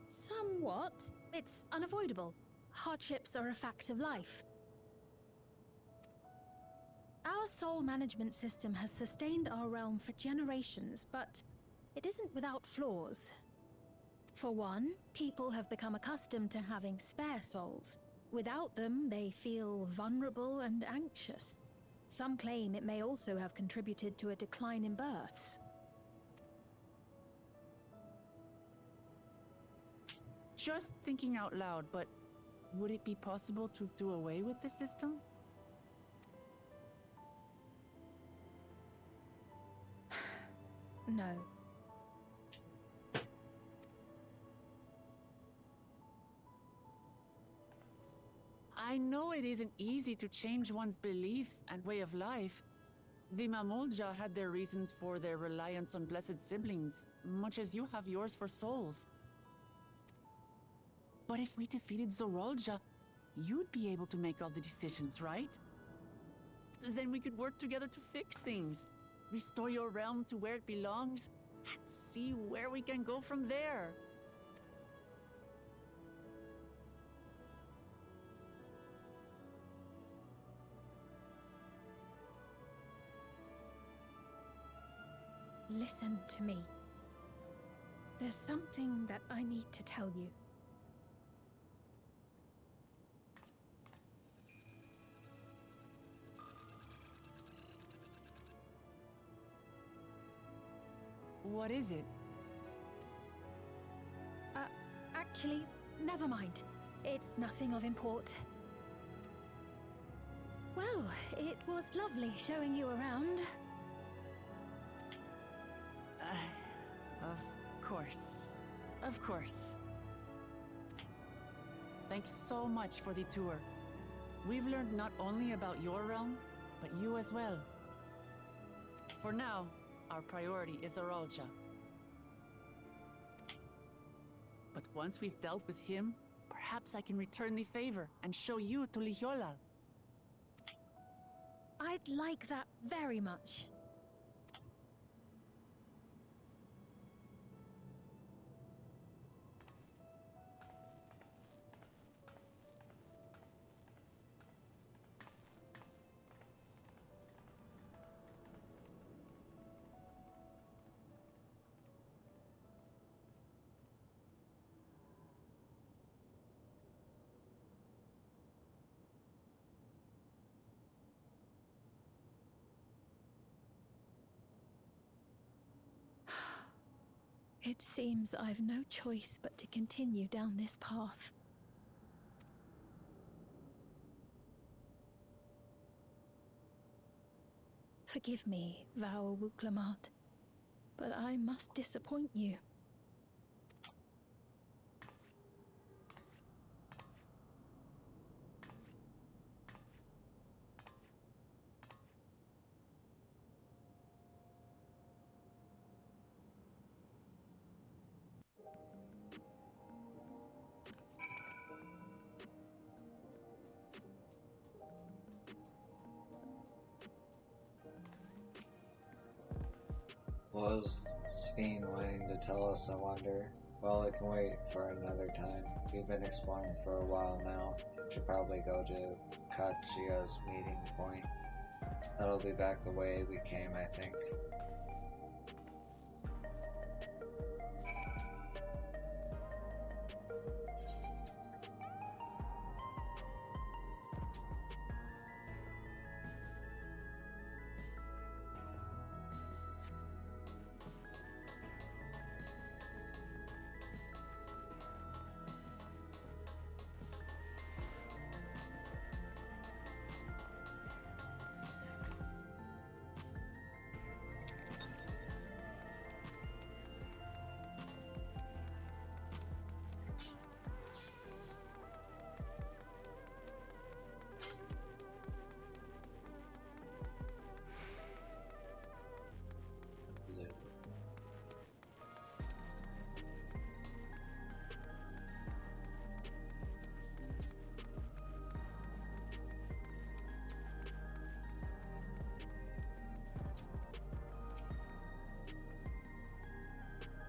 Somewhat. It's unavoidable. Hardships are a fact of life. Our soul management system has sustained our realm for generations, but it isn't without flaws. For one, people have become accustomed to having spare souls. Without them, they feel vulnerable and anxious. Some claim it may also have contributed to a decline in births. Just thinking out loud, but would it be possible to do away with the system? No. I know it isn't easy to change one's beliefs and way of life. The Mamulja had their reasons for their reliance on blessed siblings, much as you have yours for souls. But if we defeated Zorolja, you'd be able to make all the decisions, right? Then we could work together to fix things, restore your realm to where it belongs, and see where we can go from there. Listen to me. There's something that I need to tell you. What is it? Actually, never mind. It's nothing of import. Well, it was lovely showing you around. Of course. Of course. Thanks so much for the tour. We've learned not only about your realm, but you as well. For now, our priority is Zorolja. But once we've dealt with him, perhaps I can return the favor and show you to Lihiolal. I'd like that very much. It seems I've no choice but to continue down this path. Forgive me, Vau Wuklamat, but I must disappoint you. What was Sphene wanting to tell us, I wonder? Well, it can wait for another time. We've been exploring for a while now. Should probably go to Kachia's meeting point. That'll be back the way we came, I think.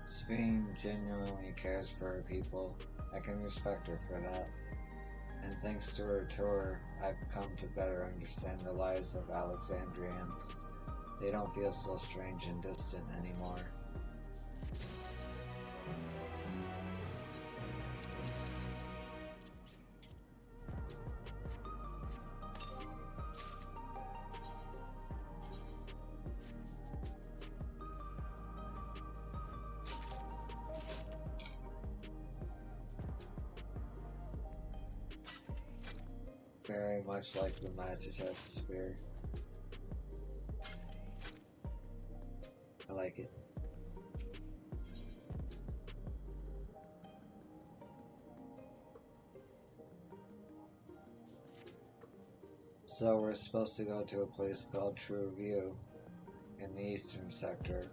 Sphene genuinely cares for her people. I can respect her for that. And thanks to her tour, I've come to better understand the lives of Alexandrians. They don't feel so strange and distant anymore. Very much like the Magitech sphere. I like it. So we're supposed to go to a place called True View in the eastern sector.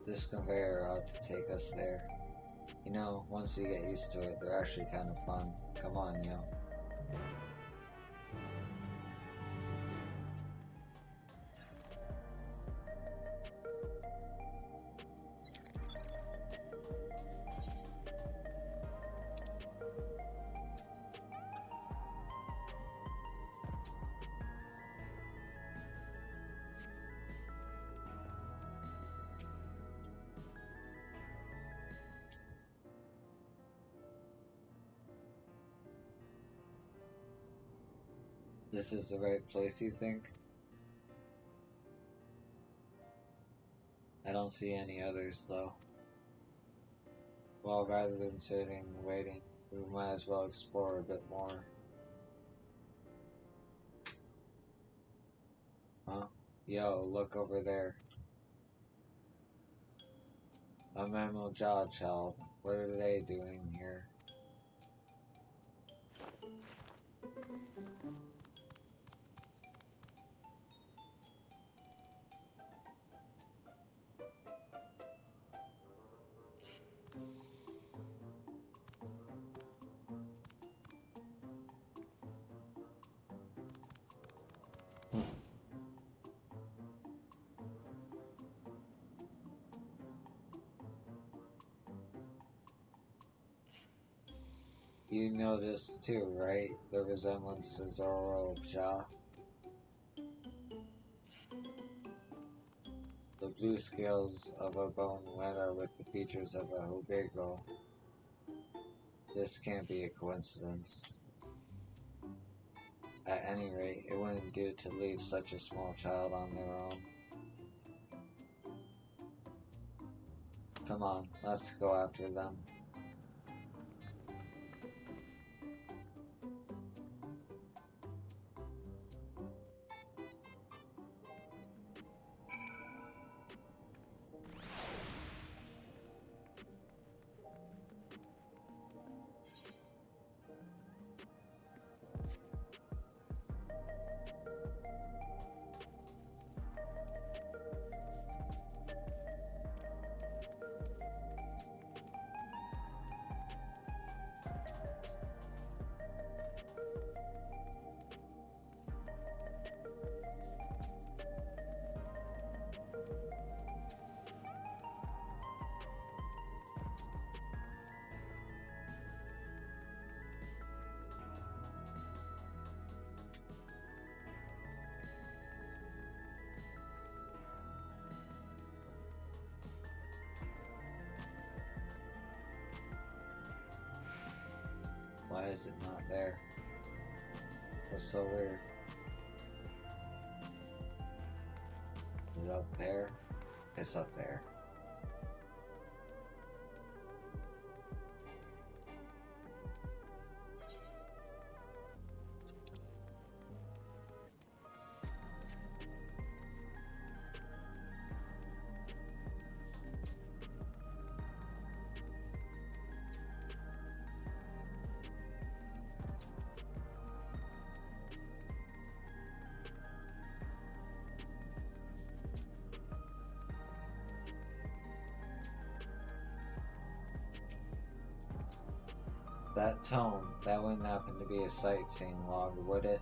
This conveyor ought to take us there. You know, once you get used to it, they're actually kind of fun. Come on, yo. This is the right place, you think? I don't see any others, though. Well, rather than sitting and waiting, we might as well explore a bit more. Huh? Yo, look over there. A mammal jaw child. What are they doing here? You noticed too, right? The resemblances to oral jaw. The blue scales of a bone weta with the features of a hobigo. This can't be a coincidence. At any rate, it wouldn't do to leave such a small child on their own. Come on, let's go after them. Why is it not there? That's so weird. Is it up there? It's up there. That tone, that wouldn't happen to be a sightseeing log, would it?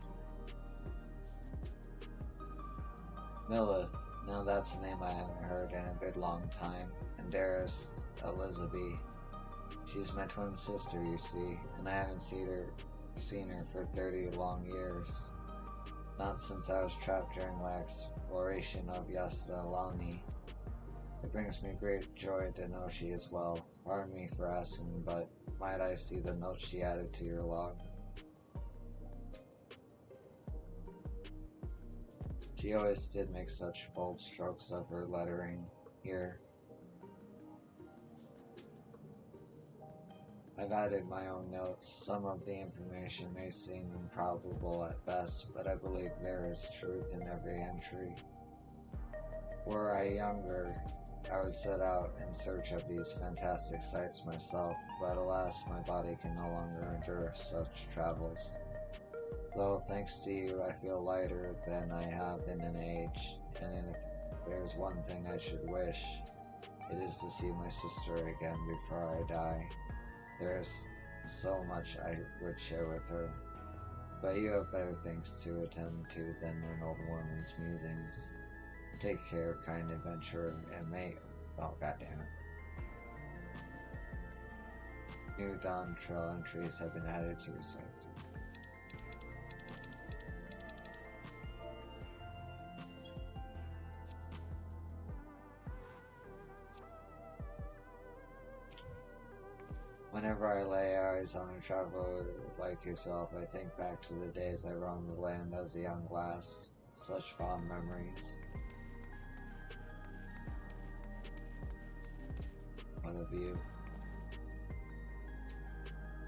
Millith, now that's a name I haven't heard in a good long time. And Darius Elizabeth. She's my twin sister, you see, and I haven't seen her for 30 long years. Not since I was trapped during my exploration of Yasalani. It brings me great joy to know she is well. Pardon me for asking, but might I see the note she added to your log? She always did make such bold strokes of her lettering here. I've added my own notes. Some of the information may seem improbable at best, but I believe there is truth in every entry. Were I younger, I would set out in search of these fantastic sights myself, but alas, my body can no longer endure such travels. Though, thanks to you, I feel lighter than I have in an age, and if there's one thing I should wish, it is to see my sister again before I die. There is so much I would share with her, but you have better things to attend to than an old woman's musings. Take care, kind adventurer, and may— oh, goddammit. New Dawntrail entries have been added to your site. Whenever I lay eyes on a traveler like yourself, I think back to the days I roamed the land as a young lass. Such fond memories. What a view.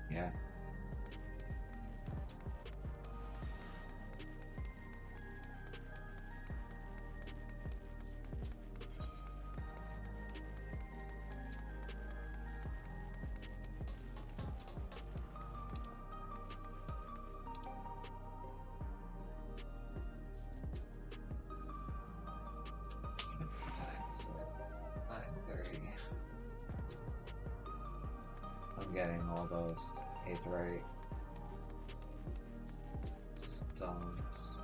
Yeah. I'm getting all those aetheryte stones.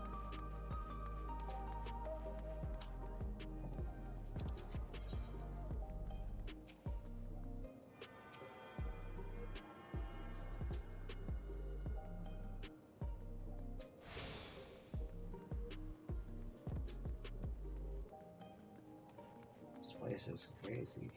This place is crazy.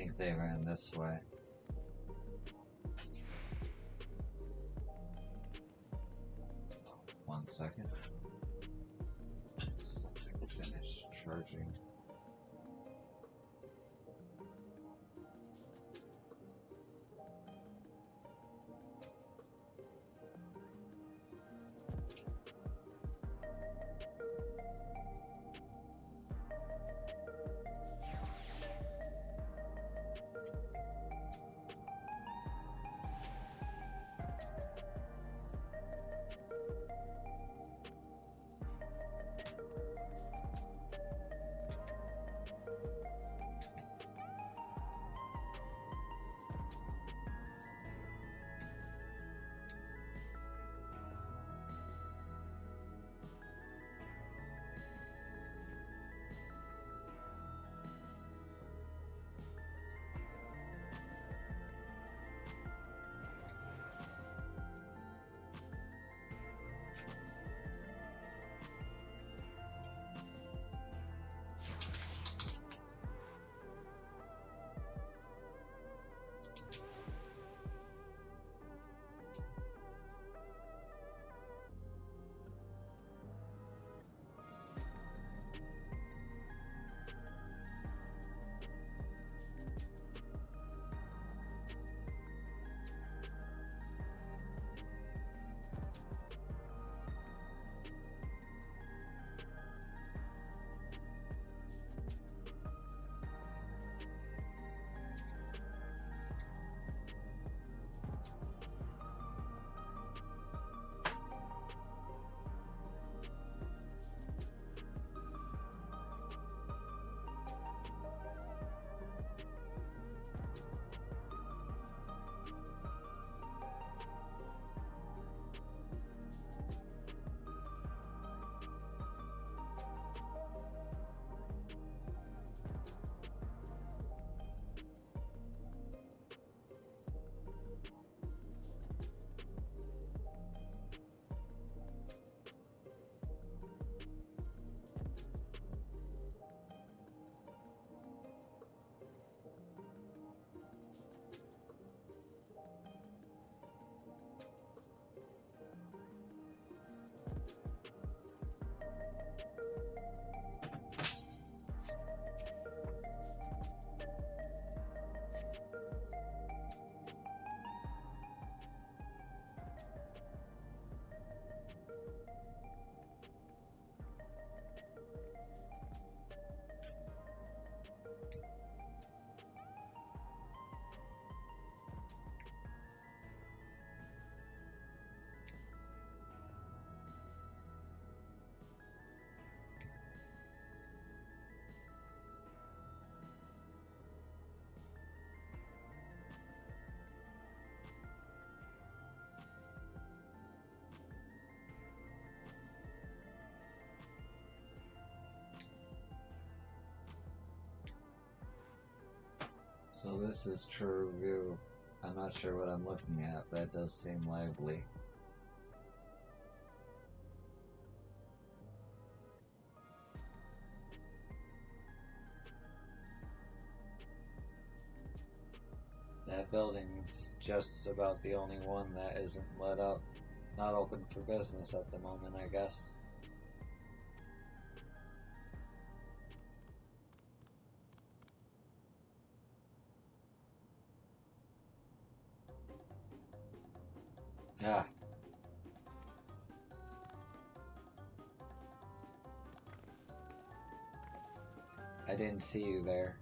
think they ran this way. One second. Finish charging. So this is true review. I'm not sure what I'm looking at, but it does seem lively. That building's just about the only one that isn't lit up. Not open for business at the moment, I guess. Ah. I didn't see you there.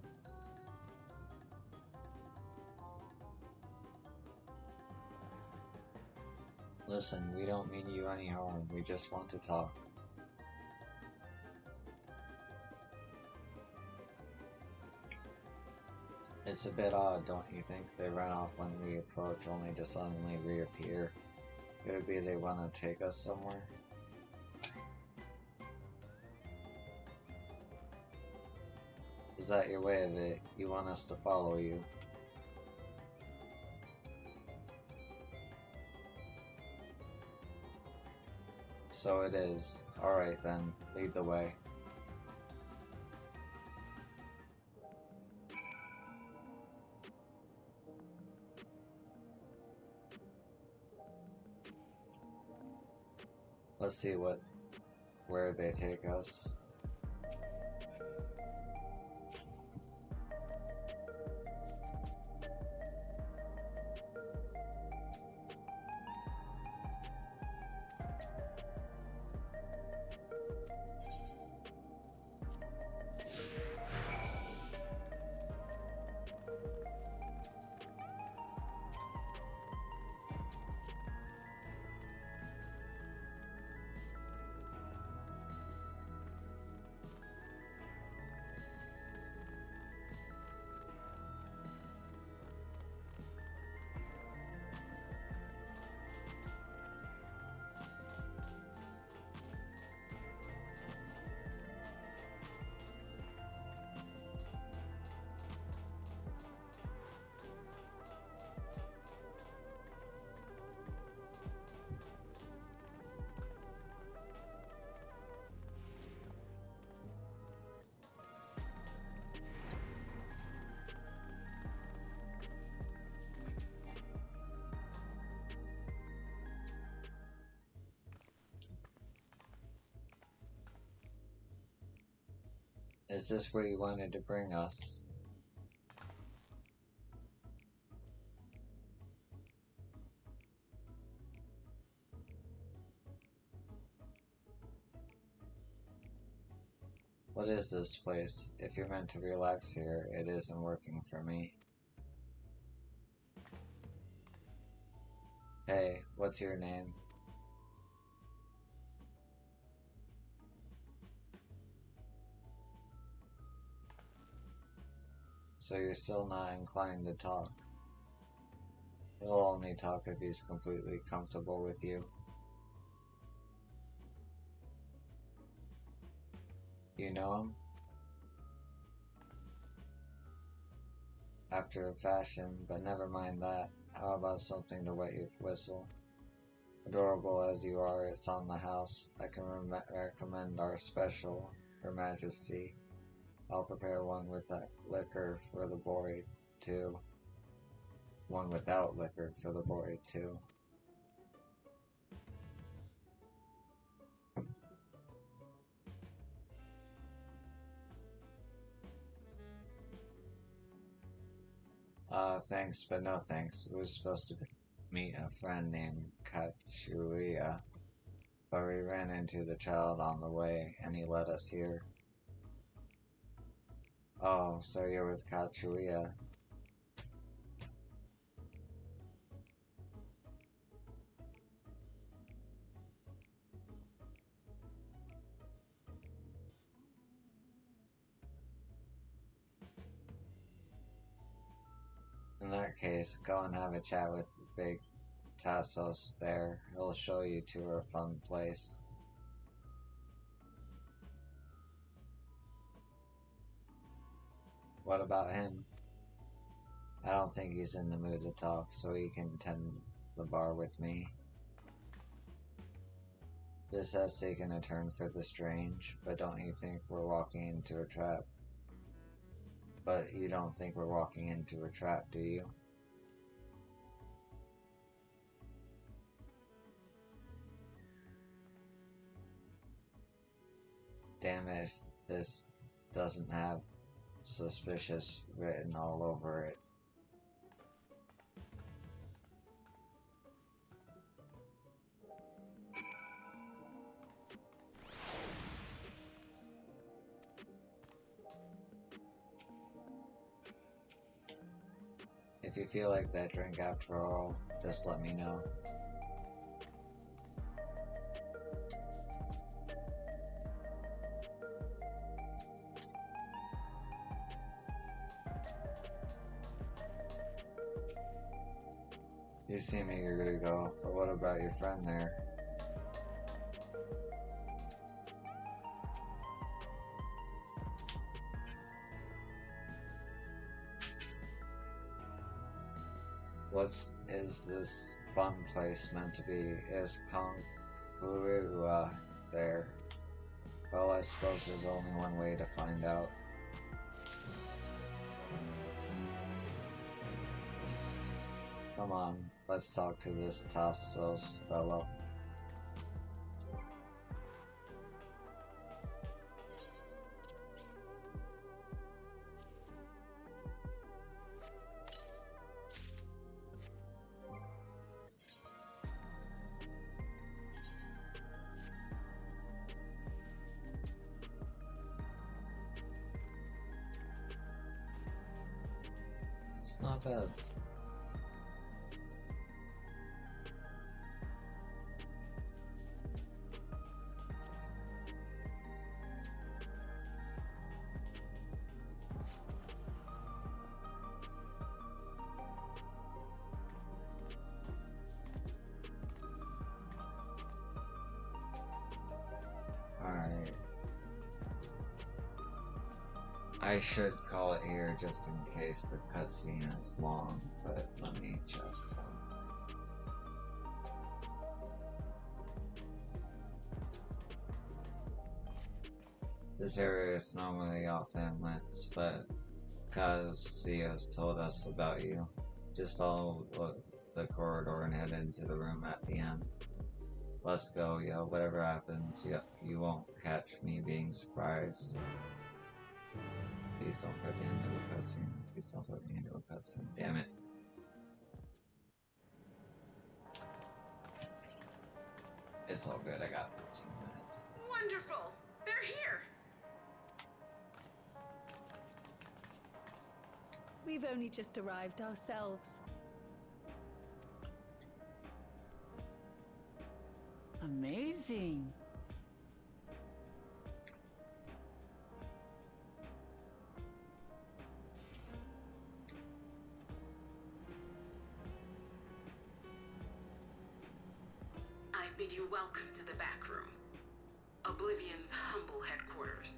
Listen, we don't mean you any harm. We just want to talk. It's a bit odd, don't you think? They run off when we approach, only to suddenly reappear. Could it be they want to take us somewhere? Is that your way of it? You want us to follow you? So it is. Alright then, lead the way. Let's see where they take us. Is this where you wanted to bring us? What is this place? If you're meant to relax here, it isn't working for me. Hey, what's your name? So you're still not inclined to talk. He'll only talk if he's completely comfortable with you. You know him? After a fashion, but never mind that. How about something to wet your whistle? Adorable as you are, it's on the house. I can recommend our special, Her Majesty. I'll prepare one with that liquor for the boy, too. One without liquor for the boy, too. Thanks, but no thanks. We were supposed to meet a friend named Kachuya, but we ran into the child on the way, and he led us here. Oh, so you're with Kachuya. In that case, go and have a chat with Big Tassos there. He'll show you to a fun place. What about him? I don't think he's in the mood to talk, so he can tend the bar with me. This has taken a turn for the strange, but don't you think we're walking into a trap? But you don't think we're walking into a trap, do you? Damn it, this doesn't have suspicious written all over it. If you feel like that drink after all, just let me know. You seem eager to go, but what about your friend there? What is this fun place meant to be? Is Kongurua there? Well, I suppose there's only one way to find out. Come on, let's talk to this Tassos fellow. It's not bad. Alright. I should call it here just in case the cutscene is long, but let me check. This area is normally off limits, but Kazuya has told us about you. Just follow the corridor and head into the room at the end. Let's go, yo. Whatever happens, you won't catch me being surprised. Please don't put me into a cutscene. Please don't put me into a cutscene. Damn it. It's all good. I got 15 minutes. Wonderful! They're here! We've only just arrived ourselves. Amazing. I bid you welcome to the back room. Oblivion's humble headquarters.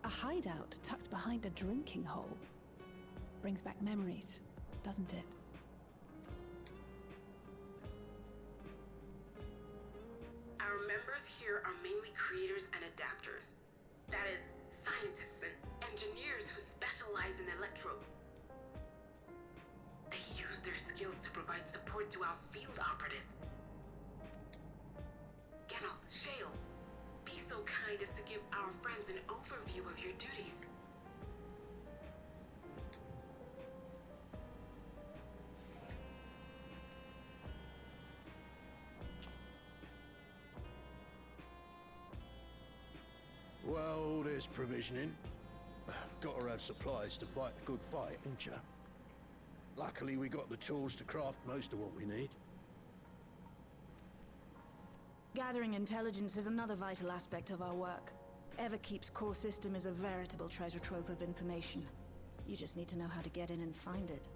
A hideout tucked behind a drinking hole. Brings back memories, doesn't it? Our members here are mainly creators and adapters. That is, scientists and engineers who specialize in electro. They use their skills to provide support to our field operatives. Geralt, Shale, be so kind as to give our friends an overview of your duties. Well, there's provisioning. Gotta have supplies to fight the good fight, ain't ya? Luckily, we got the tools to craft most of what we need. Gathering intelligence is another vital aspect of our work. Everkeep's core system is a veritable treasure trove of information. You just need to know how to get in and find it.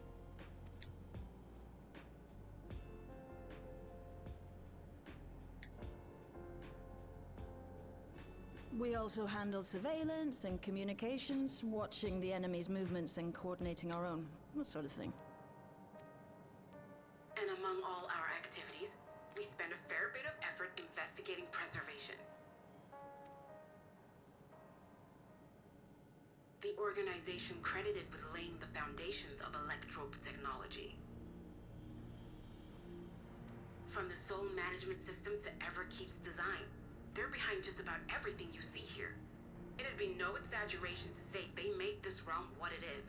We also handle surveillance and communications, watching the enemy's movements and coordinating our own, that sort of thing. And among all our activities, we spend a fair bit of effort investigating preservation. The organization credited with laying the foundations of electrope technology. From the soul management system to Everkeep's design, they're behind just about everything you see here. It'd be no exaggeration to say they made this realm what it is.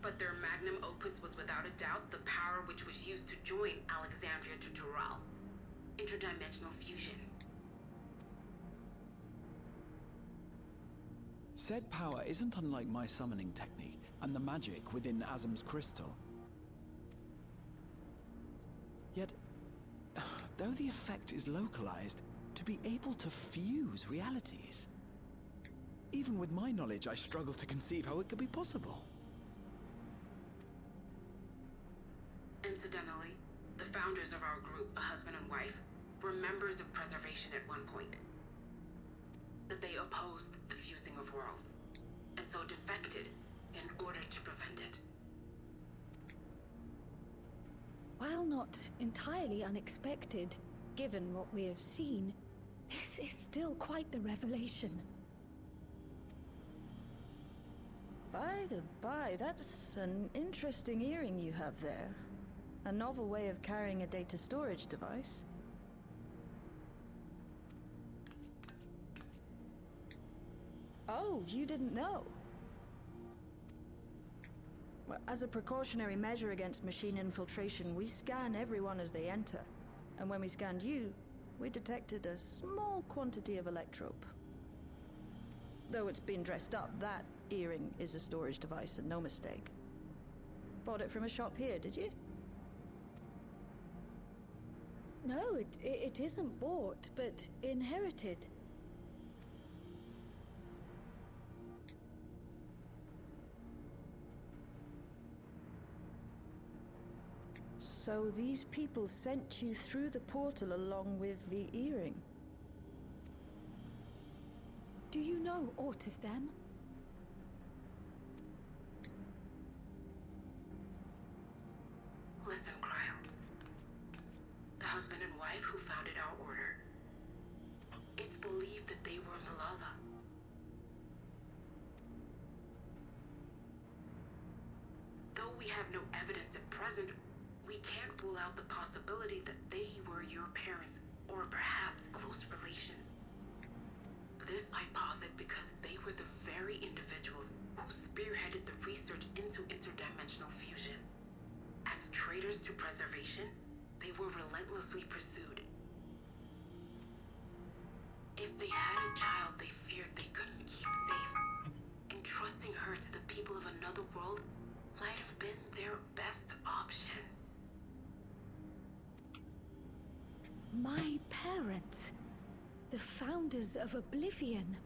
But their magnum opus was without a doubt the power which was used to join Alexandria to Tural. Interdimensional fusion. Said power isn't unlike my summoning technique and the magic within Azam's crystal. Yet, though the effect is localized, to be able to fuse realities. Even with my knowledge, I struggle to conceive how it could be possible. Incidentally, the founders of our group, a husband and wife, were members of preservation at one point. That they opposed the fusing of worlds, and so defected in order to prevent it. While not entirely unexpected, given what we have seen, this is still quite the revelation. By the by, that's an interesting earring you have there. A novel way of carrying a data storage device. Oh, you didn't know? Well, as a precautionary measure against machine infiltration, we scan everyone as they enter. And when we scanned you, we detected a small quantity of electrope. Though it's been dressed up, that earring is a storage device and no mistake. Bought it from a shop here, did you? No, it isn't bought, but inherited. So these people sent you through the portal along with the earring? Do you know aught of them? Listen, Cryo. The husband and wife who founded our order. It's believed that they were Malala. Though we have no evidence at present, we can't rule out the possibility that they were your parents, or perhaps close relations. This I posit because they were the very individuals who spearheaded the research into interdimensional fusion. As traitors to preservation, they were relentlessly pursued. If they had a child they feared they couldn't keep safe, entrusting her to the people of another world might have been their best option. My parents, the founders of Oblivion.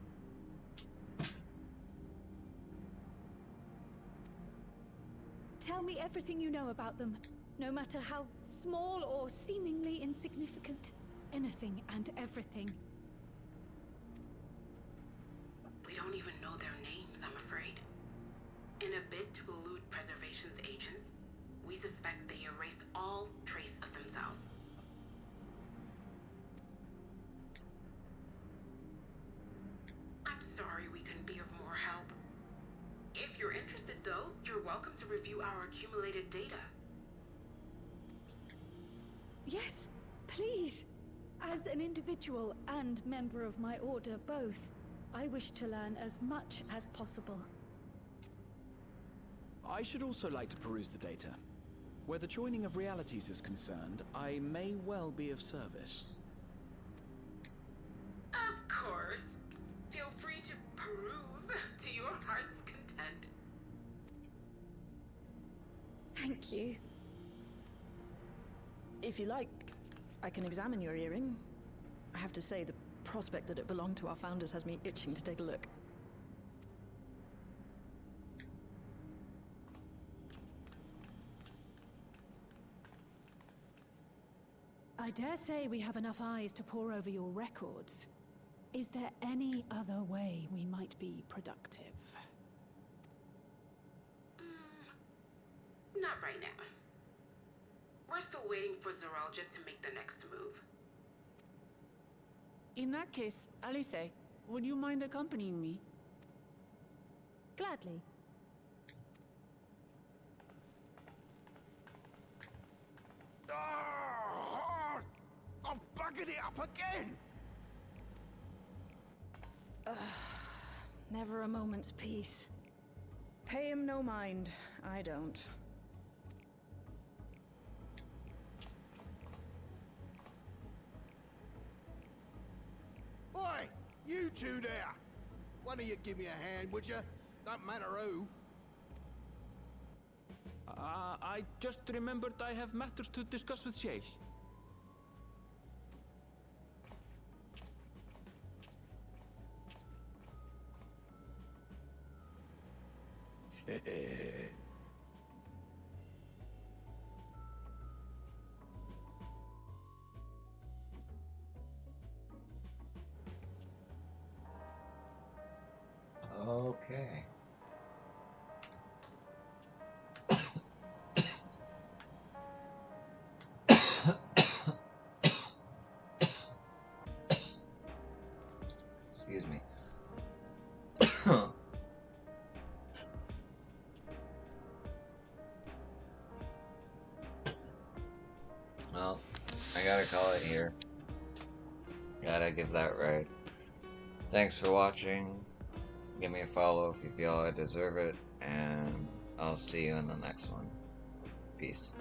Tell me everything you know about them, no matter how small or seemingly insignificant. Anything and everything. We don't even know their names, I'm afraid. In a bid to elude preservation's agents, we suspect they erased all trace of themselves. I'm sorry we couldn't be of more help. If you're interested, though, you're welcome to review our accumulated data. Yes, please. As an individual and member of my order both, I wish to learn as much as possible. I should also like to peruse the data. Where the joining of realities is concerned, I may well be of service. Of course. Feel free to peruse to your heart's content. Thank you. If you like, I can examine your earring. I have to say, the prospect that it belonged to our founders has me itching to take a look. I dare say we have enough eyes to pore over your records. Is there any other way we might be productive? Not right now. We're still waiting for Zoralja to make the next move. In that case, Alice, would you mind accompanying me? Gladly. I've buggered it up again! Never a moment's peace. Pay him no mind. I don't. Oi! You two there! One of you give me a hand, would you? Don't matter who. I just remembered I have matters to discuss with Shale. Okay. Excuse me. Well, I gotta call it here. Gotta give that right. Thanks for watching. Give me a follow if you feel I deserve it, and I'll see you in the next one. Peace.